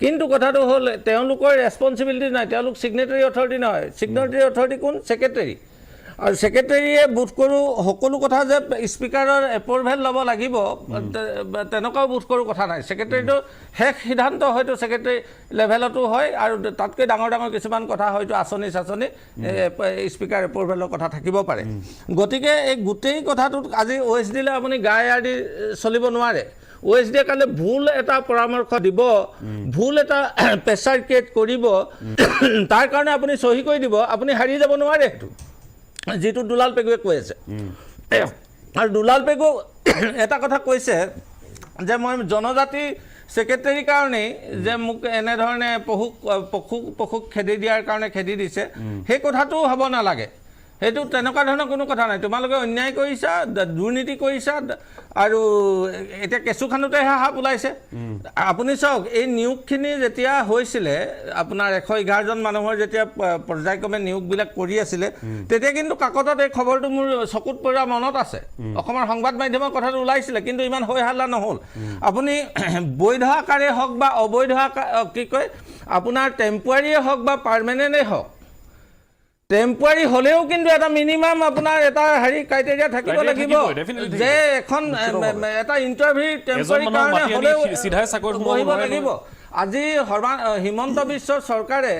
কিন্তু কথাটো হ'ল তেওঁলোকৰ ৰেছপঞ্চিবিলিটি নাই তেওঁলোক ছিগনেটাৰী অথৰিটি নহয় ছিগনেটাৰী অথৰিটি কোন ছেক্ৰেটাৰী আৰু ছেক্ৰেটাৰীয়ে বোধ কৰোঁ সকলো কথা যে স্পীকাৰৰ এপ্ৰুভেল ল'ব লাগিব তেনেকুৱাও বোধ কৰোঁ কথা নাই ছেক্ৰেটাৰীটো শেষ সিদ্ধান্ত হয়তো ছেক্ৰেটাৰী লেভেলতো হয় আৰু তাতকৈ ডাঙৰ কিছুমান কথা হয়তো আঁচনি স্পীকাৰ এপ্ৰুভেলৰ কথা থাকিব পাৰে গতিকে এই গোটেই কথাটোত আজি OSDলৈ আপুনি গাই আদি চলিব নোৱাৰে OSDয়ে কালি ভুল এটা পৰামৰ্শ দিব ভুল এটা প্ৰেছাৰ ক্ৰিয়েট কৰিব তাৰ কাৰণে আপুনি চহী কৰি দিব আপুনি হাৰি যাব নোৱাৰে সেইটো যিটো দুলাল পেগুৱে কৈ আছে আৰু দুলাল পেগু এটা কথা কৈছে যে মই জনজাতি ছেক্ৰেটাৰীৰ কাৰণেই যে মোক এনেধৰণে পশুক খেদি দিয়াৰ কাৰণে খেদি দিছে সেই কথাটো হ'ব নালাগে সেইটো তেনেকুৱা ধৰণৰ কোনো কথা নাই তোমালোকে অন্যায় কৰিছা দুৰ্নীতি কৰিছা আৰু এতিয়া কেঁচুখানোতেহে সাপ ওলাইছে আপুনি চাওক এই নিয়োগখিনি যেতিয়া হৈছিলে আপোনাৰ 111জন মানুহৰ যেতিয়া পৰ্যায়ক্ৰমে নিয়োগবিলাক কৰি আছিলে তেতিয়া কিন্তু কাকতত এই খবৰটো মোৰ চকুত পৰা মনত আছে অসমৰ সংবাদ মাধ্যমৰ কথাটো ওলাইছিলে কিন্তু ইমান হৈ হাল্লা নহ'ল আপুনি বৈধ আকাৰে হওক বা অবৈধ কি কয় আপোনাৰ টেম্পৰাৰীয়ে হওক বা পাৰ্মানেণ্টেই হওক টেম্পৰাৰী হ'লেও কিন্তু এটা মিনিমাম আপোনাৰ এটা হেৰি ক্ৰাইটেৰিয়া থাকিব লাগিব যে এখন এটা ইণ্টাৰভিউ টেম্পৰাৰী কাৰণে হ'লেও বহিব লাগিব আজি হিমন্ত বিশ্ব চৰকাৰে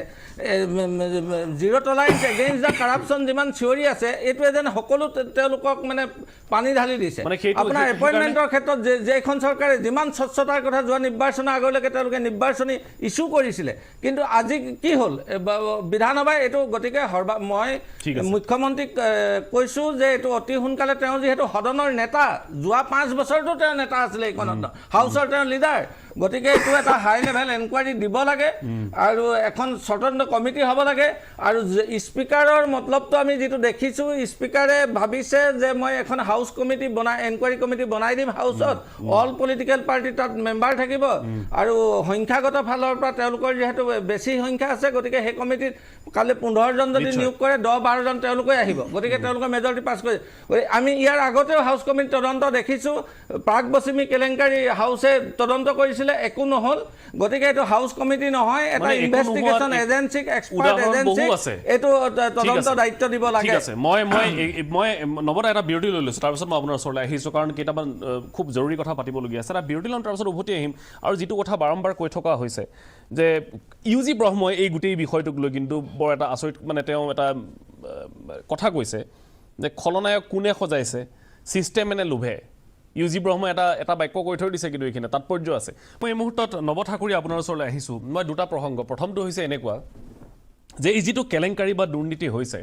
zero' tolerance against the corruption যিমান চিঞৰি আছে এইটোৱে যেন সকলো তেওঁলোকক মানে পানী ঢালি দিছে আপোনাৰ এপইণ্টমেণ্টৰ ক্ষেত্ৰত যেখন চৰকাৰে যিমান স্বচ্ছতাৰ কথা যোৱা নিৰ্বাচনৰ আগলৈকে তেওঁলোকে নিৰ্বাচনী ইছ্যু কৰিছিলে কিন্তু আজি কি হ'ল বিধানসভাই এইটো গতিকে মই মুখ্যমন্ত্ৰীক কৈছোঁ যে এইটো অতি সোনকালে তেওঁ যিহেতু সদনৰ নেতা যোৱা 5 বছৰতো তেওঁ নেতা আছিলে এইখনত হাউচৰ তেওঁ লিডাৰ গতিকে এইটো এটা হাই লেভেল এনকুৱাৰী দিব লাগে আৰু এখন স্বতন্ত্ৰ কমিটি হ'ব লাগে আৰু স্পীকাৰৰ মতলবটো আমি যিটো দেখিছোঁ স্পীকাৰে ভাবিছে যে মই এখন হাউচ কমিটি এনকুৱাৰী কমিটি বনাই দিম হাউচত অল পলিটিকেল পাৰ্টি তাত মেম্বাৰ থাকিব আৰু সংখ্যাগত ফালৰ পৰা তেওঁলোকৰ যিহেতু বেছি সংখ্যা আছে গতিকে সেই কমিটিত কালি 15 জন যদি নিয়োগ কৰে 10-12 জন তেওঁলোকে আহিব গতিকে তেওঁলোকে মেজৰিটি পাছ কৰে আমি ইয়াৰ আগতেও হাউচ কমিটি তদন্ত দেখিছোঁ প্ৰাক পশ্চিমী কেলেংকাৰী হাউচে তদন্ত কৰিছিলে একো নহ'ল গতিকে এইটো হাউচ কমিটি নহয় এটা ইনভেষ্টিগেশ্যন এজেন্সিক এক্সপাৰ্ট এজেন্সি এইটো তদন্ত দায়িত্ব দিব লাগে ঠিক আছে মই নৱদা এটা বিৰতি লৈ লৈছোঁ তাৰপিছত মই আপোনাৰ ওচৰলৈ আহিছোঁ কাৰণ কেইটামান খুব জৰুৰী কথা পাতিবলগীয়া আছে এটা বিৰতি ল'ম তাৰপিছত উভতি আহিম আৰু যিটো কথা বাৰম্বাৰ কৈ থকা হৈছে যে ইউজি ব্ৰহ্মই এই গোটেই বিষয়টোক লৈ কিন্তু বৰ এটা আচৰিত মানে তেওঁ এটা কথা কৈছে যে খলনায়ক কোনে সজাইছে ছিষ্টেমে নে লোভে ইউজি ব্ৰহ্মই এটা বাক্য কৈ থৈ দিছে কিন্তু এইখিনি তাৎপৰ্য আছে মই এই মুহূৰ্তত নৱ ঠাকুৰী আপোনাৰ ওচৰলৈ আহিছোঁ মই দুটা প্ৰসংগ প্ৰথমটো হৈছে এনেকুৱা যে এই যিটো কেলেংকাৰী বা দুৰ্নীতি হৈছে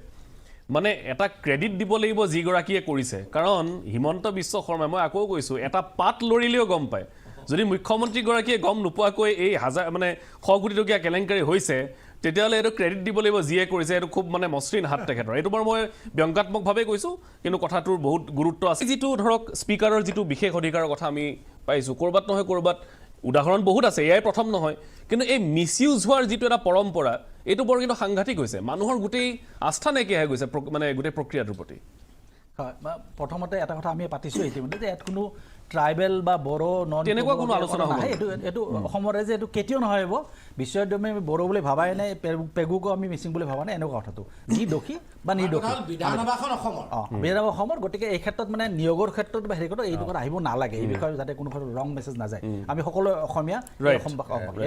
মানে এটা ক্ৰেডিট দিব লাগিব যিগৰাকীয়ে কৰিছে কাৰণ হিমন্ত বিশ্ব শৰ্মাই মই আকৌ কৈছোঁ এটা পাত লৰিলেও গম পায় যদি মুখ্যমন্ত্ৰীগৰাকীয়ে গম নোপোৱাকৈ এই মানে 100 কোটি টকীয়া কেলেংকাৰী হৈছে তেতিয়াহ'লে এইটো ক্ৰেডিট দিব লাগিব যিয়ে কৰিছে এইটো খুব মানে মসৃণ হাত তেখেতৰ এইটো বাৰু মই ব্যংগাত্মকভাৱে কৈছোঁ কিন্তু কথাটোৰ বহুত গুৰুত্ব আছে যিটো ধৰক স্পীকাৰৰ যিটো বিশেষ অধিকাৰৰ কথা আমি পাইছোঁ ক'ৰবাত নহয় ক'ৰবাত উদাহৰণ বহুত আছে এয়াই প্ৰথম নহয় কিন্তু এই মিছইউজ হোৱাৰ যিটো এটা পৰম্পৰা এইটো বৰ কিন্তু সাংঘাতিক হৈছে মানুহৰ গোটেই আস্থা নাইকিয়া হৈ গৈছে মানে গোটেই প্ৰক্ৰিয়াটোৰ প্ৰতি হয় প্ৰথমতে এটা কথা আমি পাতিছোঁ ইতিমধ্যে যে ইয়াত কোনো ট্ৰাইবেল বা বড়ো নন তেনেকুৱা কোনো আলোচনা হ'ব এইটো অসমৰে যে এইটো কেতিয়াও নহ'ব বিশ্ববিদ্যালয় আমি বড়ো বুলি ভাবাই নাই পেগুকো আমি মিচিং বুলি ভাবা নাই এনেকুৱা কথাটো যি দোষী বা নিৰ্দোষী বিধানসভাখন অসমৰ বিধানসভা অসমৰ গতিকে এই ক্ষেত্ৰত মানে নিয়োগৰ ক্ষেত্ৰত বা হেৰি ক্ষেত্ৰত এইটো কথা আহিব নালাগে এই বিষয়ে যাতে কোনো ৰং মেছেজ নাযায় আমি সকলো অসমীয়া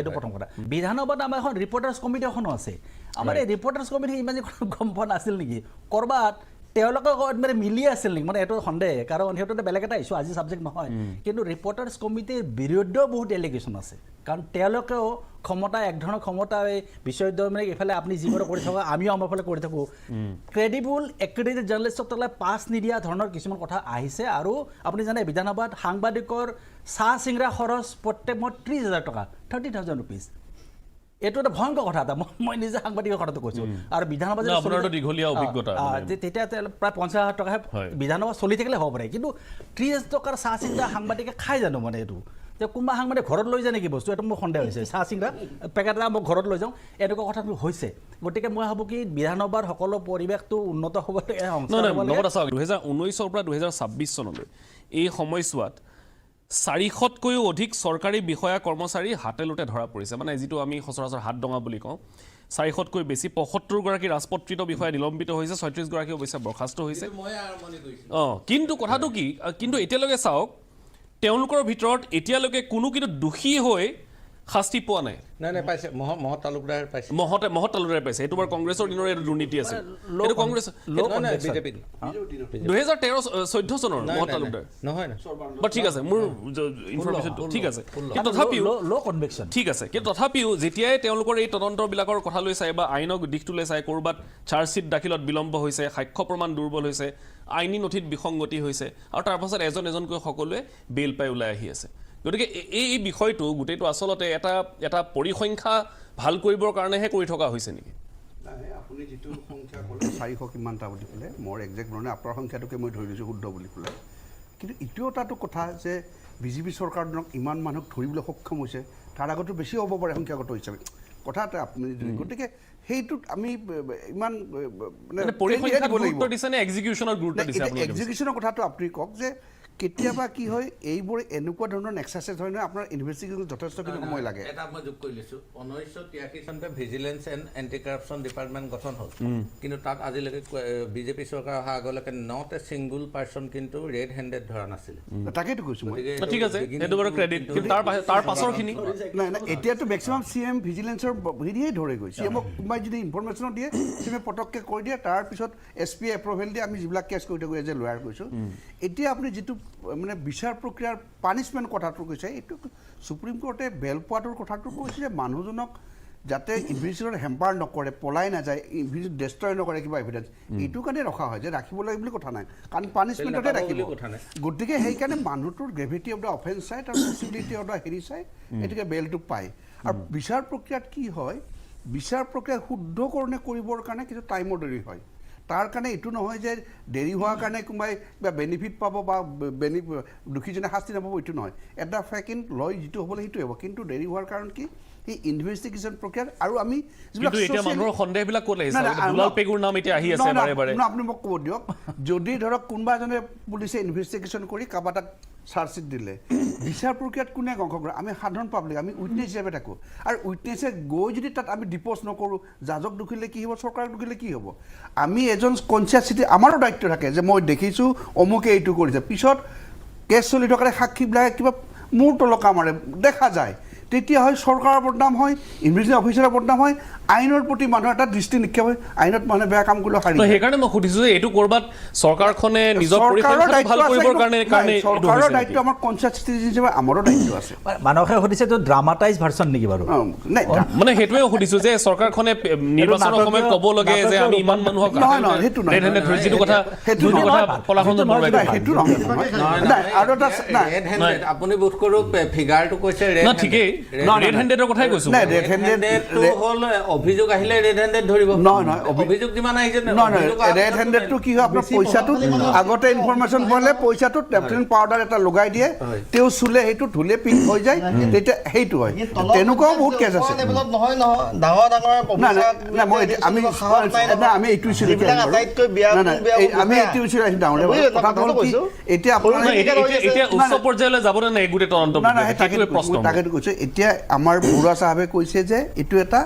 এইটো প্ৰথম কথা বিধানসভাত আমাৰ এখন ৰিপৰ্টাৰ্ছ কমিটি এখনো আছে আমাৰ এই ৰিপৰ্টাৰ্ছ কমিটি ইমান গম পোৱা নাছিল নেকি ক'ৰবাত তেওঁলোকে মানে মিলি আছিল নেকি মানে এইটো সন্দেহ কাৰণ সিহঁতে বেলেগ এটা ইছ্যু আজি ছাবজেক্ট নহয় কিন্তু ৰিপৰ্টাৰ্ছ কমিটিৰ বিৰুদ্ধেও বহুত এলিগেশ্যন আছে কাৰণ তেওঁলোকেও ক্ষমতা এক ধৰণৰ ক্ষমতা এই বিশ্ববিদ্যালয় মানে এইফালে আপুনি যিবোৰ কৰি থাকক আমিও আমাৰ ফালে কৰি থাকোঁ ক্ৰেডিবল এক্ৰেডিটেড জাৰ্নেলিষ্টক তলে পাছ নিদিয়া ধৰণৰ কিছুমান কথা আহিছে আৰু আপুনি জানে বিধানসভাত সাংবাদিকৰ চাহ চিংৰা খৰচ প্ৰত্যেক মই 30,000 টকা 30,000 ৰুপিজ এইটো এটা ভয়ংকৰ কথা এটা মই নিজে সাংবাদিকৰ কথাটো কৈছোঁ আৰু বিধানসভা দীঘলীয়া অভিজ্ঞতা তেতিয়া প্ৰায় 50,000 টকাহে বিধানসভা চলি থাকিলে হ'ব পাৰে কিন্তু 30,000 টকাৰ চাহ চিংৰা সাংবাদিকে খাই জানো মানে এইটো যে কোনোবা সাংবাদিক ঘৰত লৈ যায় নেকি বস্তু এইটো মোৰ সন্দেহ হৈছে চাহ চিংৰা পেকেট এটা মই ঘৰত লৈ যাওঁ এনেকুৱা কথাটো হৈছে গতিকে মই ভাবোঁ কি বিধানসভাৰ সকলো পৰিৱেশটো উন্নত হ'বলৈ 2019 পৰা 2026 চনলৈ এই সময়ছোৱাত 400তকৈও অধিক চৰকাৰী বিষয়া কৰ্মচাৰী হাতে লোটে ধৰা পৰিছে মানে যিটো আমি সচৰাচৰ হাত ডঙা বুলি কওঁ 400তকৈ বেছি 75 গৰাকী ৰাজপত্ৰিত বিষয়া নিলম্বিত হৈছে 36 গৰাকী অৱশ্যে বৰ্খাস্ত হৈছে কিন্তু কথাটো কি কিন্তু এতিয়ালৈকে চাওক তেওঁলোকৰ ভিতৰত এতিয়ালৈকে কোনো কিন্তু দোষী হৈ শাস্তি পোৱা নাই নাই পাইছে মহৎ তালুকদাৰ পাইছে মহৎ তালুকদাৰ পাইছে এইটো বাৰু কংগ্ৰেছৰ দিনৰ এইটো দুৰ্নীতি আছে এইটো কংগ্ৰেছ 2013-14 চনৰ মহৎ তালুকদাৰ নহয় বাট ঠিক আছে মোৰ ইনফৰমেশ্যনটো ঠিক আছে কিন্তু তথাপিও ল' কনভিকশ্যন ঠিক আছে কিন্তু তথাপিও যেতিয়াই তেওঁলোকৰ এই তদন্তবিলাকৰ কথা লৈ চাই বা আইনক দিশটোলৈ চাই ক'ৰবাত চাৰ্জশ্বীট দাখিলত বিলম্ব হৈছে সাক্ষ্য প্ৰমাণ দুৰ্বল হৈছে আইনী নথিত বিসংগতি হৈছে আৰু তাৰপাছত এজনকৈ সকলোৱে বেল পাই ওলাই আহি আছে গতিকে এই বিষয়টো গোটেইটো আচলতে এটা পৰিসংখ্যা ভাল কৰিবৰ কাৰণেহে কৰি থকা হৈছে নেকি আপুনি যিটো সংখ্যা ক'লে 400 কিমানটা বুলি ক'লে মোৰ একজেক্ট মানে আপোনাৰ সংখ্যাটোকে মই ধৰি লৈছোঁ শুদ্ধ বুলি ক'লে কিন্তু ইটো এটাটো কথা যে বিজেপি চৰকাৰজনক ইমান মানুহক ধৰিবলৈ সক্ষম হৈছে তাৰ আগতো বেছি হ'ব পাৰে সংখ্যাগত হিচাপে কথা এটা আপুনি গতিকে সেইটোত আমি ইমান মানে পৰিসংখ্যাত গুৰুত্ব দিছে নে এক্সিকিউশ্যনৰ গুৰুত্ব দিছে এক্সিকিউশ্যনৰ কথাটো আপুনি কওক যে কেতিয়াবা কি হয় এইবোৰ এনেকুৱা ধৰণৰ এক্সাৰচাইজ হয় নহয় আপোনাৰ ইনভেষ্টিগেশ্যন যথেষ্টখিনি সময় লাগে এটা মই যোগ কৰি লৈছোঁ 1983 চনতে vigilance and anti corruption department গঠন হ'ল কিন্তু তাত আজিলৈকে বিজেপি চৰকাৰ অহা আগলৈকে নট এ ছিংগুল পাৰ্চন কিন্তু ৰেড হেণ্ডেড ধৰা নাছিলে তাকেইতো কৈছোঁ মই ঠিক আছে সেইটো বাৰু ক্ৰেডিট কিন্তু তাৰ পাছৰখিনি নাই এতিয়াতো মেক্সিমাম CM ভিজিলেন্সৰ হেৰিয়ে ধৰে গৈ CMক কোনোবাই যদি ইনফৰমেশ্যনো দিয়ে CMে পটককৈ কৈ দিয়ে তাৰপিছত SP এপ্ৰুভেল দিয়ে আমি যিবিলাক কেছ কৰি থাকোঁ এজ এ লয়াৰ কৈছোঁ এতিয়া আপুনি যিটো মানে বিচাৰ প্ৰক্ৰিয়াৰ পানিছমেণ্ট কথাটো কৈছে এইটো সুপ্ৰিম কোৰ্টে বেল পোৱাটোৰ কথাটো কৈছে যে মানুহজনক যাতে ইনভেষ্টিগেশ্যনত হেম্পাৰ নকৰে, পলাই নাযায়, ডেষ্ট্ৰয় নকৰে কিবা এভিডেঞ্চ, এইটো কাৰণে ৰখা হয় যে ৰাখিব লাগে বুলি কথা নাই, কাৰণ পানিছমেণ্টতে ৰাখিব। গতিকে সেইকাৰণে মানুহটোৰ গ্ৰেভিটি অফ দ্য অফেন্স চাই, তাৰ পচিবিলিটি অফ দ্য হেৰি চাই, গতিকে বেলটো পায়। আৰু বিচাৰ প্ৰক্ৰিয়াত কি হয়, বিচাৰ প্ৰক্ৰিয়া শুদ্ধকৰণে কৰিবৰ কাৰণে কিছু টাইমৰ দেৰি হয়। তাৰ কাৰণে এইটো নহয় যে দেৰি হোৱাৰ কাৰণে কোনোবাই কিবা বেনিফিট পাব বা দোষীজনে শাস্তি নাপাব, এইটো নহয়। এটা ফেকেণ্ড লয় যিটো হ'বলৈ সেইটোৱে হ'ব, কিন্তু দেৰি হোৱাৰ কাৰণ কি সেই ইনভেষ্টিগেশ্যন প্ৰক্ৰিয়াত। আৰু আমি আপুনি মোক ক'ব দিয়ক, যদি ধৰক কোনোবা এজনে পুলিচে ইনভেষ্টিগেশ্যন কৰি কাৰোবাৰ তাত চাৰ্জশ্বিট দিলে, বিচাৰ প্ৰক্ৰিয়াত কোনে অংশগ্ৰহণ, আমি সাধাৰণ পাব্লিক, আমি উইটনেছ হিচাপে থাকোঁ। আৰু উইটনেছে গৈ যদি তাত আমি ডিপ'জ নকৰোঁ, জাজক দুখিলে কি হ'ব, চৰকাৰক দুখিলে কি হ'ব? আমি এজন কনচিয়াছ চিটি, আমাৰো দায়িত্ব থাকে যে মই দেখিছোঁ অমুকে এইটো কৰিছে, পিছত কেছ চলি থকাৰে সাক্ষীবিলাকে কিবা মূৰ তলকা মাৰে দেখা যায়, তেতিয়া হয় চৰকাৰৰ বদনাম হয়, ইনভেষ্টিগেশ্যন অফিচাৰৰ বদনাম হয়, আইনৰ প্ৰতি মানুহৰ এটা দৃষ্টি নিক্ষেপ হয়, আইনত মানুহে বেয়া কাম কৰিলে হাৰি। সেইকাৰণে মই সুধিছোঁ যে এইটো ক'ৰবাত চৰকাৰখনে নিজৰ চৰকাৰৰ দায়িত্ব, আমাৰ কনচিয়াছ চিটিজেন হিচাপে আমাৰো দায়িত্ব আছে। মানুহে সুধিছে এইটো ড্ৰামাটাইজ ভাৰ্চন নেকি বাৰু? মানে সেইটোৱে সুধিছোঁ যে চৰকাৰখনে নিৰ্বাচনৰ সময়ত ক'ব লাগে যে আমি ইমান মানুহক আপুনি বোধ কৰোঁ ফিগাৰটো কৈছে ঠিকেই, ৰেড হেণ্ডেডৰ কথাই কৈছোঁ। হ'ল অভিযোগ আহিলে ৰেড হেণ্ডেড ধৰিব, নহয় অভিযোগ যিমান আহিছে ৰেড হেণ্ডেডটো কি হয়, আপোনাৰ পইচাটো আগতে ইনফৰমেশ্যন পালে পইচাটো টেপথিন পাউডাৰ এটা লগাই দিয়ে, তেওঁ চুলে সেইটো ধুলে পিংক হৈ যায়, তেতিয়া সেইটো হয়। তেনেকুৱাও বহুত কেছ আছে। আমি এইটো ইছ্যু এতিয়া উচ্চ পৰ্যায়লৈ যাবলৈ নাই গোটেই তদন্ত। তাকেতো কৈছোঁ, এতিয়া আমাৰ বৰুৱা চাহাবে কৈছে যে এইটো এটা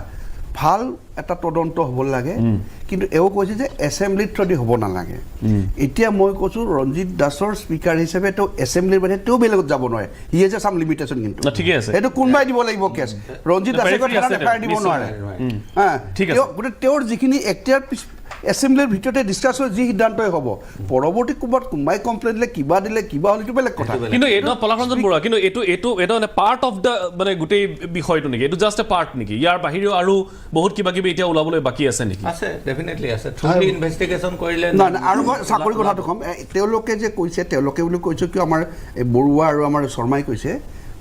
ভাল এটা তদন্ত হ'ব লাগে, কিন্তু এও কৈছে যে এছেম্বলিৰ থ্ৰুদি হ'ব নালাগে। এতিয়া মই কৈছোঁ ৰঞ্জিত দাসৰ স্পীকাৰ হিচাপে তেওঁ এছেম্বলিৰ বাহিৰে তেওঁ বেলেগত যাব নোৱাৰে, হি হেজ এ চাম লিমিটেশ্যন। কিন্তু সেইটো কোনোবাই দিব লাগিব কেছ, ৰঞ্জিত দাসে এফআইআৰ দিব নোৱাৰে। গতিকে তেওঁৰ যিখিনি এক্টিয়াৰ এছেম্বলিৰ ভিতৰতে ডিছকাছ হৈ যি সিদ্ধান্তই হ'ব, পৰৱৰ্তী ক'ৰবাত কোনোবাই কমপ্লেইন দিলে কিবা হ'লে এইটো বেলেগ কথা। কিন্তু এইটো পলাশৰঞ্জন বৰুৱা, কিন্তু এইটো মানে পাৰ্ট অফ দ্য মানে গোটেই বিষয়টো নেকি? এইটো জাষ্ট এ পাৰ্ট নেকি? ইয়াৰ বাহিৰেও আৰু বহুত কিবা কিবি এতিয়া ওলাবলৈ বাকী আছে নেকি? আছে, ডেফিনেটলি আছে। থ্ৰুলি ইনভেষ্টিগেশ্যন কৰিলে আৰু মই চাকৰি কথাটো ক'ম, তেওঁলোকে যে কৈছে, তেওঁলোকে বুলি কৈছোঁ কিয় আমাৰ বৰুৱা আৰু আমাৰ শৰ্মাই কৈছে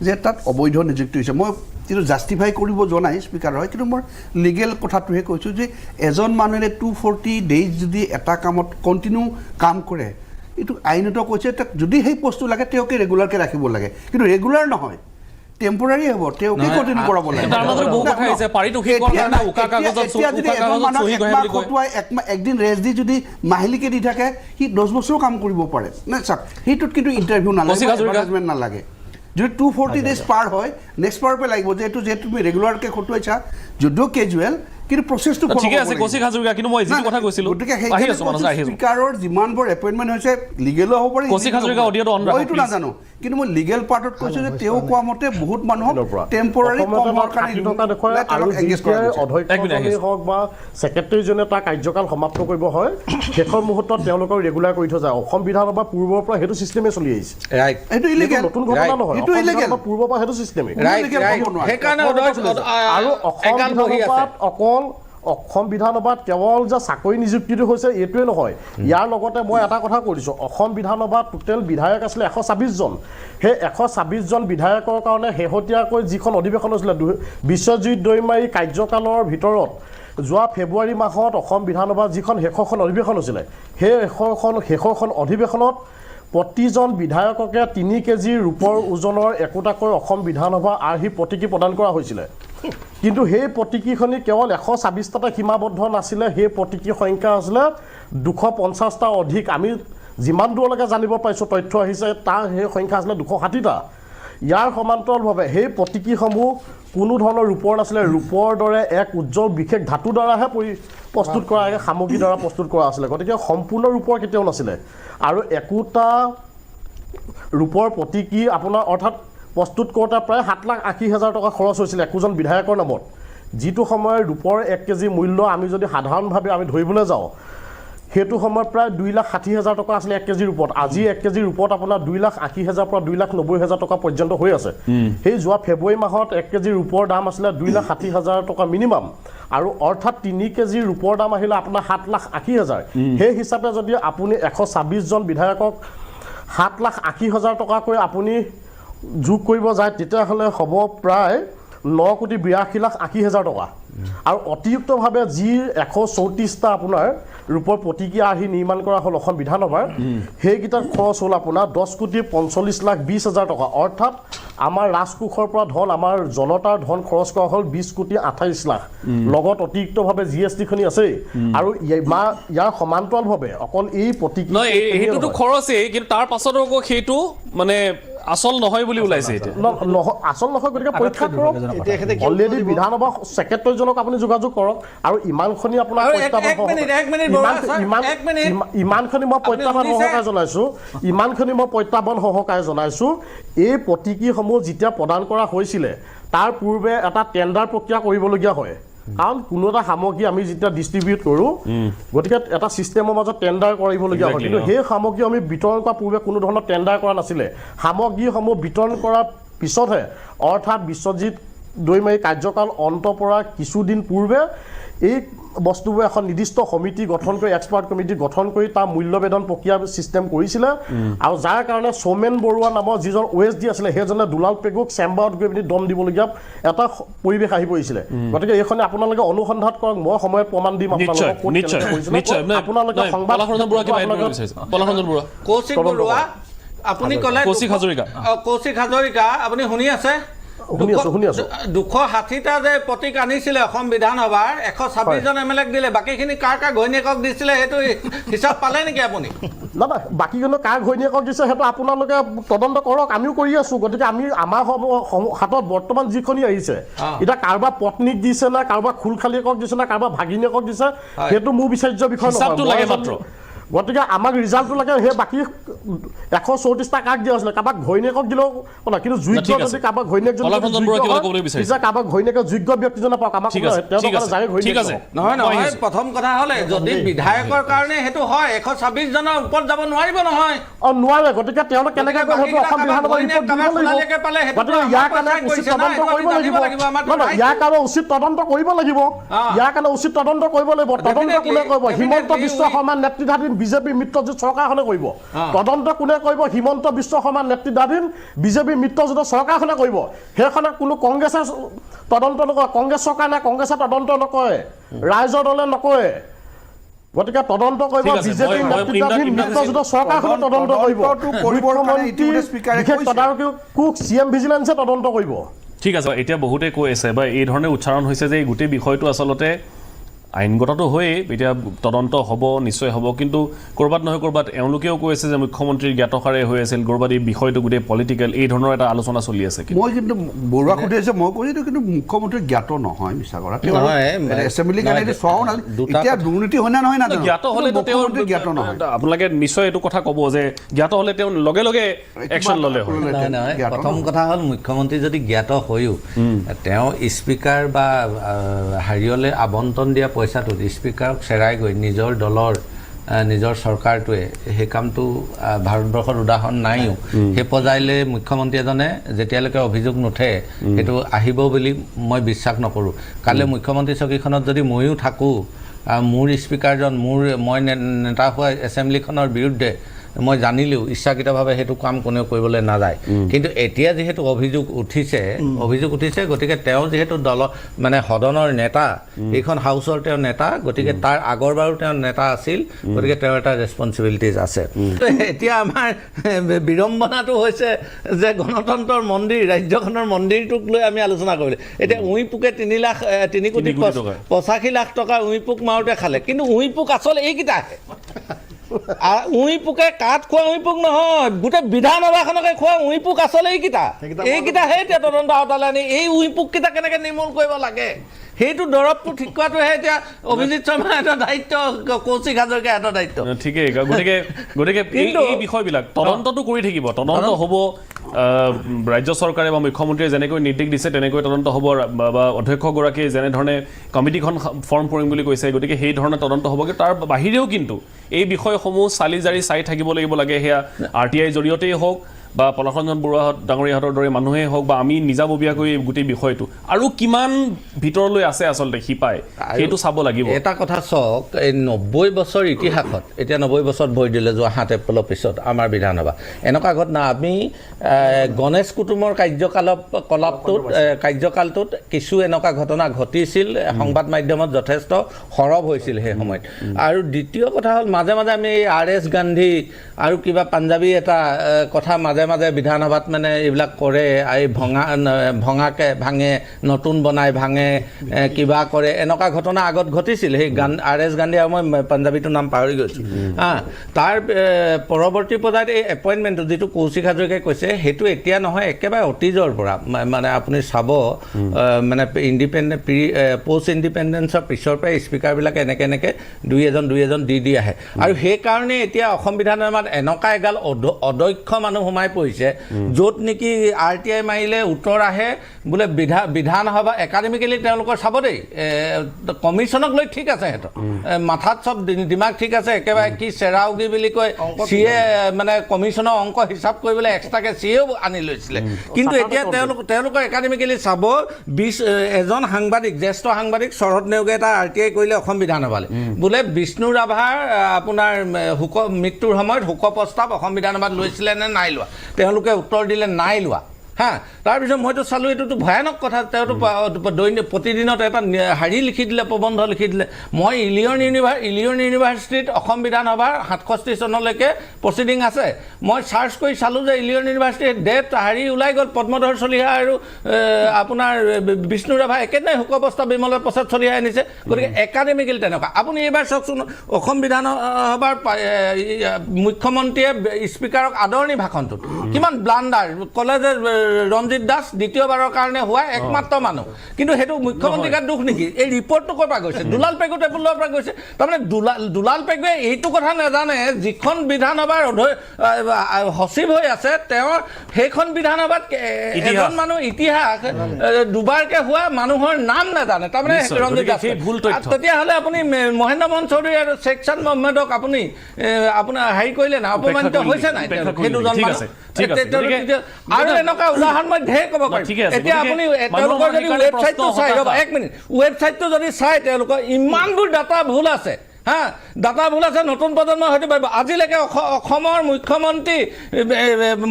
যে তাত অবৈধ নিযুক্তি হৈছে। মই কিন্তু জাষ্টিফাই কৰিব যোৱা নাই স্পীকাৰ হয়, কিন্তু মই লিগেল কথাটোহে কৈছোঁ যে এজন মানুহে 240 ডেইজ যদি এটা কামত কণ্টিনিউ কাম কৰে, এইটো আইনত কৈছে যদি সেই পষ্টটো লাগে তেওঁকে ৰেগুলাৰকৈ ৰাখিব লাগে, কিন্তু ৰেগুলাৰ নহয়, টেম্পৰাৰী হ'ব, তেওঁকে কণ্টিনিউ কৰাব লাগে। একদিন ৰেষ্ট দি যদি মাহিলীকে দি থাকে, সি 10 বছৰো কাম কৰিব পাৰে। নাই চাওক, সেইটোত কিন্তু ইণ্টাৰভিউ নালাগে। যদি 240 ডেজ পাৰ হয়, নেক্সট পাৰ পৰা লাগিব যে এইটো যিহেতু তুমি ৰেগুলাৰকৈ খটুৱাইছা, যদিও কেজুৱেল, কিন্তু প্ৰচেছটো ঠিক আছে। কৌশিক হাজৰিকা, কিন্তু মই যিটো কথা কৈছিলোঁ, গতিকে স্পীকাৰৰ যিমানবোৰ এপইণ্টমেণ্ট হৈছে লিগেলো হ'ব পাৰে, কৌশিক হাজৰিকা অডিঅ'টো অন এইটো নাজানো, কিন্তু মই লিগেল পাৰ্টত কৈছোঁ যে তেওঁ কোৱা মতে বহুত মানুহক টেম্পৰাৰী হওক বা ছেক্ৰেটাৰীজনে তাৰ কাৰ্যকাল সমাপ্ত কৰিব হয়, শেষৰ মুহূৰ্তত তেওঁলোকক ৰেগুলাৰ কৰি থৈ যায়। অসম বিধানসভা পূৰ্বৰ পৰা সেইটো চিষ্টেমে চলি আহিছে, সেইটো ইলিগেল, নতুন ঘটনা নহয়, এইটো ইলিগেল, পূৰ্বৰ পৰা সেইটো চিষ্টেমে। আৰু অসম বিধানসভাত কেৱল যে চাকৰি নিযুক্তিটো হৈছে এইটোৱে নহয়, ইয়াৰ লগতে মই এটা কথা কৈ দিছোঁ, অসম বিধানসভাত টোটেল বিধায়ক আছিলে 126 জন। সেই 126 জন বিধায়কৰ কাৰণে শেহতীয়াকৈ যিখন অধিৱেশন হৈছিলে বিশ্বজিৎ দৈমাৰী কাৰ্যকালৰ ভিতৰত যোৱা ফেব্ৰুৱাৰী মাহত অসম বিধানসভাত যিখন শেষৰখন অধিৱেশন হৈছিলে, সেই শেষৰখন অধিৱেশনত প্ৰতিজন বিধায়ককে 3 কেজি ৰূপৰ ওজনৰ একোটাকৈ অসম বিধানসভা আৰ্হি প্ৰতীকী প্ৰদান কৰা হৈছিলে। কিন্তু সেই প্ৰতীকীখনি কেৱল 126টাতে সীমাবদ্ধ নাছিলে, সেই প্ৰতীকীৰ সংখ্যা আছিলে 250টা অধিক। আমি যিমান দূৰলৈকে জানিব পাৰিছোঁ, তথ্য আহিছে, তাৰ সেই সংখ্যা আছিলে 260টা। ইয়াৰ সমান্তৰালভাৱে সেই প্ৰতীকীসমূহ কোনো ধৰণৰ ৰূপৰ নাছিলে, ৰূপৰ দৰে এক উজ্জ্বল বিশেষ ধাতুৰ দ্বাৰাহে প্ৰস্তুত কৰা, সামগ্ৰীৰ দ্বাৰা প্ৰস্তুত কৰা আছিলে। গতিকে সম্পূৰ্ণ ৰূপৰ কেতিয়াও নাছিলে। আৰু একোটা ৰূপৰ প্ৰতীকী আপোনাৰ অৰ্থাৎ প্ৰস্তুত কৰোঁতে প্ৰায় 7,80,000 টকা খৰচ হৈছিলে একোজন বিধায়কৰ নামত, যিটো সময়ৰ ৰূপৰ 1 কেজি মূল্য আমি যদি সাধাৰণভাৱে আমি ধৰিবলৈ যাওঁ, সেইটো সময়ত প্ৰায় 2,60,000 টকা আছিলে 1 কেজিৰ ওপৰত। আজি 1 কেজিৰ ওপৰত আপোনাৰ 2,80,000 পৰা 2,90,000 টকা পৰ্যন্ত হৈ আছে। সেই যোৱা ফেব্ৰুৱাৰী মাহত 1 কেজিৰ ওপৰৰ দাম আছিলে 2,60,000 টকা মিনিমাম, আৰু অৰ্থাৎ 3 কেজিৰ ওপৰৰ দাম আহিলে আপোনাৰ 7,80,000। সেই হিচাপে যদি আপুনি 126 জন বিধায়কক 7,80,000 টকাকৈ আপুনি যোগ কৰিব যায়, তেতিয়াহ'লে হ'ব প্ৰায় 9,82,80,000 টকা। আৰু অতিৰিক্তভাৱে যি 134টা আপোনাৰ ৰূপৰ প্ৰতিক্ৰিয়া আৰ্হি নিৰ্মাণ কৰা হ'ল অসম বিধানসভাৰ, সেইকেইটাত খৰচ হ'ল আপোনাৰ 10,45,20,000 টকা। অৰ্থাৎ আমাৰ ৰাজকোষৰ পৰা ধন, আমাৰ জনতাৰ ধন খৰচ কৰা হ'ল 20,28,00,000। লগত অতিৰিক্তভাৱে GST-খনি আছেই। আৰু ইয়াৰ সমান্তৰালভাৱে অকল এই প্ৰতিক্ৰিয়া সেইটোতো খৰচেই, কিন্তু তাৰ পাছত আকৌ সেইটো মানে আচল নহয় বুলি ওলাইছে এতিয়া। আচল নহয়, গতিকে পৰীক্ষা কৰক। অলৰেডি বিধানসভা ছেক্ৰেটাৰীজনক আপুনি যোগাযোগ কৰক, আৰু ইমানখিনি আপোনাৰ ইমানখিনি মই প্ৰত্যাহ্বান সহকাৰে জনাইছোঁ। এই প্ৰতিক্ৰিয়াসমূহ যেতিয়া প্ৰদান কৰা হৈছিলে, তাৰ পূৰ্বে এটা টেণ্ডাৰ প্ৰক্ৰিয়া কৰিবলগীয়া হয়। কাৰণ কোনো এটা সামগ্ৰী আমি যেতিয়া ডিষ্ট্ৰিবিউট কৰোঁ, গতিকে এটা ছিষ্টেমৰ মাজত টেণ্ডাৰ কৰিবলগীয়া হয়। কিন্তু সেই সামগ্ৰী আমি বিতৰণ কৰাৰ পূৰ্বে কোনো ধৰণৰ টেণ্ডাৰ কৰা নাছিলে। সামগ্ৰীসমূহ বিতৰণ কৰাৰ পিছতহে, অৰ্থাৎ বিশ্বজিৎ দৈমাৰী কাৰ্যকাল অন্ত পৰা কিছুদিন পূৰ্বে এই বস্তুবোৰ এখন নিৰ্দিষ্ট সমিতি গঠন কৰি, এক্সপাৰ্ট কমিটি গঠন কৰি তাৰ মূল্যবেদন প্ৰক্ৰিয়া ছিষ্টেম কৰিছিলে। আৰু যাৰ কাৰণে সৌমেন বৰুৱা নামৰ যিজন OSD আছিলে, সেইজনে দুলাল পেগুক চেম্বাৰত গৈ পিনি দম দিবলগীয়া এটা পৰিৱেশ আহি পৰিছিলে। গতিকে এইখনে আপোনালোকে অনুসন্ধান কৰক, মই সময়ত প্ৰমাণ দিম আপোনালোকক। আপোনালোকে সংবাদ আপুনি ক'লে কৌশিক হাজৰিকা, আপুনি শুনি আছে? 260টা যে প্ৰতীক আনিছিলে অসম বিধানসভাৰ, 126 জন MLA-ক দিলে, বাকীখিনি কাৰ ঘৈণীয়েকক দিছিলে সেইটো হিচাপ পালে নেকি আপুনি? না, বাকীজনে কাৰ ঘৈণীয়েকক দিছে সেইটো আপোনালোকে তদন্ত কৰক, আমিও কৰি আছোঁ। গতিকে আমাৰ হাতত বৰ্তমান যিখনি আহিছে, এতিয়া কাৰোবাৰ পত্নীক দিছে নে, কাৰোবাৰ খুলখালীয়েকক দিছে নে, কাৰোবাৰ ভাগিনীয়েকক দিছে, সেইটো মোৰ বিচাৰ্য বিষয় নহয়। গতিকে আমাক ৰিজাল্টটো লাগে। সেই বাকী 134টা কাক দিয়া হৈছিলে, কাৰোবাক ঘৈণীয়েকক দিলেও কথা, কিন্তু যোগ্য যদি কাৰোবাৰ ঘৈণীয়েকজন কাৰোবাৰ ঘৈণীয়েকৰ যোগ্য ব্যক্তিজনে পাওক, আমাক নহয়। প্ৰথম কথা হ'লে যদি বিধায়কৰ কাৰণে সেইটো হয়, 126 জনৰ ওপৰত যাব নোৱাৰিব নহয়। নোৱাৰে। গতিকে তেওঁলোক কেনেকৈ গ'ল সেইটো অসম বিধানসভাৰ ৰিপৰ্ট দিব লাগিব। গতিকে ইয়াৰ কাৰণে উচিত তদন্ত কৰিব লাগিব। ইয়াৰ কাৰণে উচিত তদন্ত কৰিব লাগিব। তদন্ত কোনে কৰিব? হিমন্ত বিশ্ব শৰ্মাৰ নেতৃত্বাধীন বিজেপি মিত্ৰজোঁট চৰকাৰখনে কৰিব। তদন্ত কোনে কৰিব? হিমন্ত বিশ্ব শৰ্মাৰ নেতৃত্বাধীন বিজেপি মিত্ৰজোঁটৰ চৰকাৰখনে কৰিব। সেইখনে কোনো কংগ্ৰেছে তদন্ত নকৰে, কংগ্ৰেছ চৰকাৰ নাই, কংগ্ৰেছে তদন্ত নকৰে, ৰাইজৰ দলে নকৰে। গতিকে তদন্ত কৰিব বিজেপি নেতৃত্বাধীন মিত্ৰজোঁটৰ চৰকাৰখনে তদন্ত কৰিব। বিশেষ তদাৰকী কুক CM ভিজিলেন্সে তদন্ত কৰিব। ঠিক আছে, এতিয়া বহুতে কৈ আছে বা এই ধৰণে উচ্চাৰণ হৈছে যে এই গোটেই বিষয়টো আচলতে আইনগতটো হয়েই, এতিয়া তদন্ত হ'ব, নিশ্চয় হ'ব, কিন্তু ক'ৰবাত নহয় ক'ৰবাত এওঁলোকেও কৈ আছে যে মুখ্যমন্ত্ৰীৰ জ্ঞাতসাৰে হৈ আছিল, ক'ৰবাত এই বিষয়টো গোটেই পলিটিকেল, এই ধৰণৰ এটা আলোচনা চলি আছে। মই কিন্তু বৰুৱাক সুধি আছে, মই কৈছোঁ কিন্তু মুখ্যমন্ত্ৰী জ্ঞাত নহয়, মিছা কৰা। এছেম্বলি কাৰণে চোৱাও নাই, এতিয়া দুৰ্নীতি হয় নে নহয় না, জ্ঞাত হ'লে জ্ঞাত নহয়। আপোনালোকে নিশ্চয় এইটো কথা ক'ব যে জ্ঞাত হ'লে তেওঁ লগে লগে একশ্যন ল'লে হয়। প্ৰথম কথা হ'ল মুখ্যমন্ত্ৰী যদি জ্ঞাত হৈও তেওঁ স্পীকাৰ বা হাৰিয়লে আবণ্টন দিয়া পইচাটো স্পীকাৰক চেৰাই গৈ নিজৰ দলৰ নিজৰ চৰকাৰটোৱে সেই কামটো ভাৰতবৰ্ষৰ উদাহৰণ নাইও। সেই পৰ্যায়লৈ মুখ্যমন্ত্ৰী এজনে যেতিয়ালৈকে অভিযোগ নুঠে সেইটো আহিব বুলি মই বিশ্বাস নকৰোঁ। কাইলৈ মুখ্যমন্ত্ৰী চকীখনত যদি ময়ো থাকোঁ, মোৰ স্পীকাৰজন মই নেতা হোৱা এছেম্বলিখনৰ বিৰুদ্ধে মই জানিলেও ইচ্ছাকৃতভাৱে সেইটো কাম কোনেও কৰিবলৈ নাযায়। কিন্তু এতিয়া যিহেতু অভিযোগ উঠিছে, গতিকে তেওঁ যিহেতু মানে সদনৰ নেতা, এইখন হাউচৰ তেওঁ নেতা, গতিকে তাৰ আগৰবাৰো তেওঁ নেতা আছিল, গতিকে তেওঁৰ এটা ৰেছপনচিবিলিটিজ আছে। এতিয়া আমাৰ বিড়ম্বনাটো হৈছে যে গণতন্ত্ৰৰ মন্দিৰ, ৰাজ্যখনৰ মন্দিৰটোক লৈ আমি আলোচনা কৰিলোঁ। এতিয়া উইপোকে 3,85,00,000 টকা উইপোক মাৰোঁতে খালে, কিন্তু উইপোক আচল এইকেইটাহে। উইপোকে কাঠ খোৱা উইপোক নহয়, গোটেই বিধানসভাখনকে খোৱা উইপোক আচলতে এইকেইটাহে এতিয়া তদন্ত আওতালৈ আনি এই উইপোককেইটা কেনেকৈ নিৰ্মূল কৰিব লাগে সেইটো দৰৱটো ঠিক কৰাটোহে এতিয়া অভিজিৎ শৰ্মাৰ এটা দায়িত্ব, কৌশিক হাজৰিকাৰ এটা দায়িত্ব। ঠিকেই, গতিকে এই বিষয়বিলাক তদন্তটো কৰি থাকিব, তদন্ত হ'ব। ৰাজ্য চৰকাৰে বা মুখ্যমন্ত্ৰীয়ে যেনেকৈ নিৰ্দেশ দিছে তেনেকৈ তদন্ত হ'ব, বা অধ্যক্ষগৰাকীয়ে যেনেধৰণে কমিটিখন ফৰ্ম কৰিম বুলি কৈছে, গতিকে সেই ধৰণে তদন্ত হ'ব। কিন্তু তাৰ বাহিৰেও কিন্তু এই বিষয়সমূহ চালি জাৰি চাই থাকিব লাগিব লাগে, সেয়া RTIৰ জৰিয়তেই হওক বা পলাশৰঞ্জন বৰুৱা ডাঙৰীয়াহঁতৰ দৰে মানুহেই হওক, বা আমি নিজাববীয়াকৈ গোটেই বিষয়টো আৰু কিমান ভিতৰলৈ আছে আচলতে শিপাই, সেইটো চাব লাগিব। এটা কথা চাওক, এই 90 বছৰ ইতিহাসত, এতিয়া 90 বছৰত ভৰি দিলে যোৱা 7 এপ্ৰিলৰ পিছত আমাৰ বিধানসভা, এনেকুৱা ঘটনা আমি গণেশ কুটুমৰ কাৰ্যকালটোত কিছু এনেকুৱা ঘটনা ঘটিছিল, সংবাদ মাধ্যমত যথেষ্ট সৰব হৈছিল সেই সময়ত। আৰু দ্বিতীয় কথা হ'ল, মাজে মাজে আমি RS গান্ধী আৰু কিবা পাঞ্জাবী এটা কথা মাজে মাজে বিধানসভাত মানে এইবিলাক কৰে, এই ভঙাকে ভাঙে, নতুন বনাই ভাঙে, কিবা কৰে, এনেকুৱা ঘটনা আগত ঘটিছিল। সেই RS গান্ধী, আৰু মই পাঞ্জাবীটোৰ নাম পাহৰি গৈছোঁ। তাৰ পৰৱৰ্তী পৰ্যায়ত এই এপইণ্টমেণ্টটো যিটো কৌশিক হাজৰিকাই কৈছে, সেইটো এতিয়া নহয়, একেবাৰে অতীজৰ পৰা। মানে আপুনি চাব, মানে পষ্ট ইণ্ডিপেণ্ডেঞ্চৰ পিছৰ পৰাই স্পীকাৰবিলাকে এনেকৈ দুই এজন দি আহে। আৰু সেইকাৰণে এতিয়া অসম বিধানসভাত এনেকুৱা এগাল অদক্ষ মানুহ সোমাই পৰিছে, য'ত নেকি RTI মাৰিলে উত্তৰ আহে বোলে বিধানসভা একাডেমিকেলি তেওঁলোকৰ চাব দেই, কমিশ্যনক লৈ ঠিক আছে, সিহঁতৰ মাথাত চব দিমাগ ঠিক আছে, একেবাৰে কি চেৰাউগি বুলি কয়, CA মানে কমিশ্যনৰ অংক হিচাপ কৰিবলৈ এক্সট্ৰাকৈ CAও আনি লৈছিলে। কিন্তু এতিয়া তেওঁলোকৰ একাডেমিকেলি চাব, এজন সাংবাদিক, জ্যেষ্ঠ সাংবাদিক শৰৎ নেওগে এটা RTI কৰিলে অসম বিধানসভালৈ, বোলে বিষ্ণু ৰাভাৰ আপোনাৰ মৃত্যুৰ সময়ত শোক প্ৰস্তাৱ অসম বিধানসভাত লৈছিলে নে নাই লোৱা, তেওঁলোকে উত্তৰ দিলে নাই লোৱা। তাৰপিছত মইতো চালোঁ, এইটোতো ভয়ানক কথা। তেওঁতো প্ৰতিদিনত এটা হেৰি লিখি দিলে, প্ৰবন্ধ লিখি দিলে। মই ইলিয়ন ইউনিভাৰ্চিটিত অসম বিধানসভাৰ 67 চনলৈকে প্ৰচিডিং আছে। মই চাৰ্চ কৰি চালোঁ যে ইলিয়ন ইউনিভাৰ্চিটিৰ ডেট হেৰি ওলাই গ'ল, পদ্মধৰ চলিহা আৰু আপোনাৰ বিষ্ণু ৰাভা একেদিনাই শোক প্ৰস্তাৱ বিমল প্ৰসাদ চলিহাই আনিছে। গতিকে একাডেমিকেলি তেনেকুৱা। আপুনি এইবাৰ চাওকচোন, অসম বিধানসভাৰ মুখ্যমন্ত্ৰীয়ে স্পীকাৰক আদৰণি ভাষণটোত কিমান ব্লাণ্ডাৰ ক'লে যে ৰঞ্জিত দাস দ্বিতীয়বাৰৰ কাৰণে হোৱা একমাত্ৰ মানুহ, কিন্তু সেইটো মুখ্যমন্ত্ৰীৰ গাত দুখ নেকি? এই ৰিপৰ্টটো ক'ৰ পৰা গৈছে? দুলাল পেগু টেবুলৰ পৰা গৈছে। তাৰমানে দুলাল পেগুৱে এইটো কথা নাজানে, যিখন বিধানসভাৰ সচিব হৈ আছে, তেওঁৰ সেইখন বিধানসভাত এজন মানুহ ইতিহাস দুবাৰকে হোৱা মানুহৰ নাম নাজানে। তাৰমানে ৰঞ্জিত দাস। তেতিয়াহ'লে আপুনি মহেন্দ্ৰ মোহন চৌধুৰী আৰু শ্বেখ চান্দ মহম্মদক আপুনি আপোনাৰ হেৰি কৰিলে না, অপমানিত হৈছে নাই সেই দুজন মানুহ? আৰু এনেকুৱা উদাহৰণ মই ঢেৰ ক'ব পাৰিম। এতিয়া আপুনি তেওঁলোকৰ যদি ৱেবছাইটটো চাই, এক মিনিট, ৱেবছাইটটো যদি চাই, তেওঁলোকৰ ইমানবোৰ ডাটা ভুল আছে, ডাটা ভুল আছে, নতুন প্ৰজন্মই হয়তো পাৰিব। আজিলৈকে অসমৰ মুখ্যমন্ত্ৰী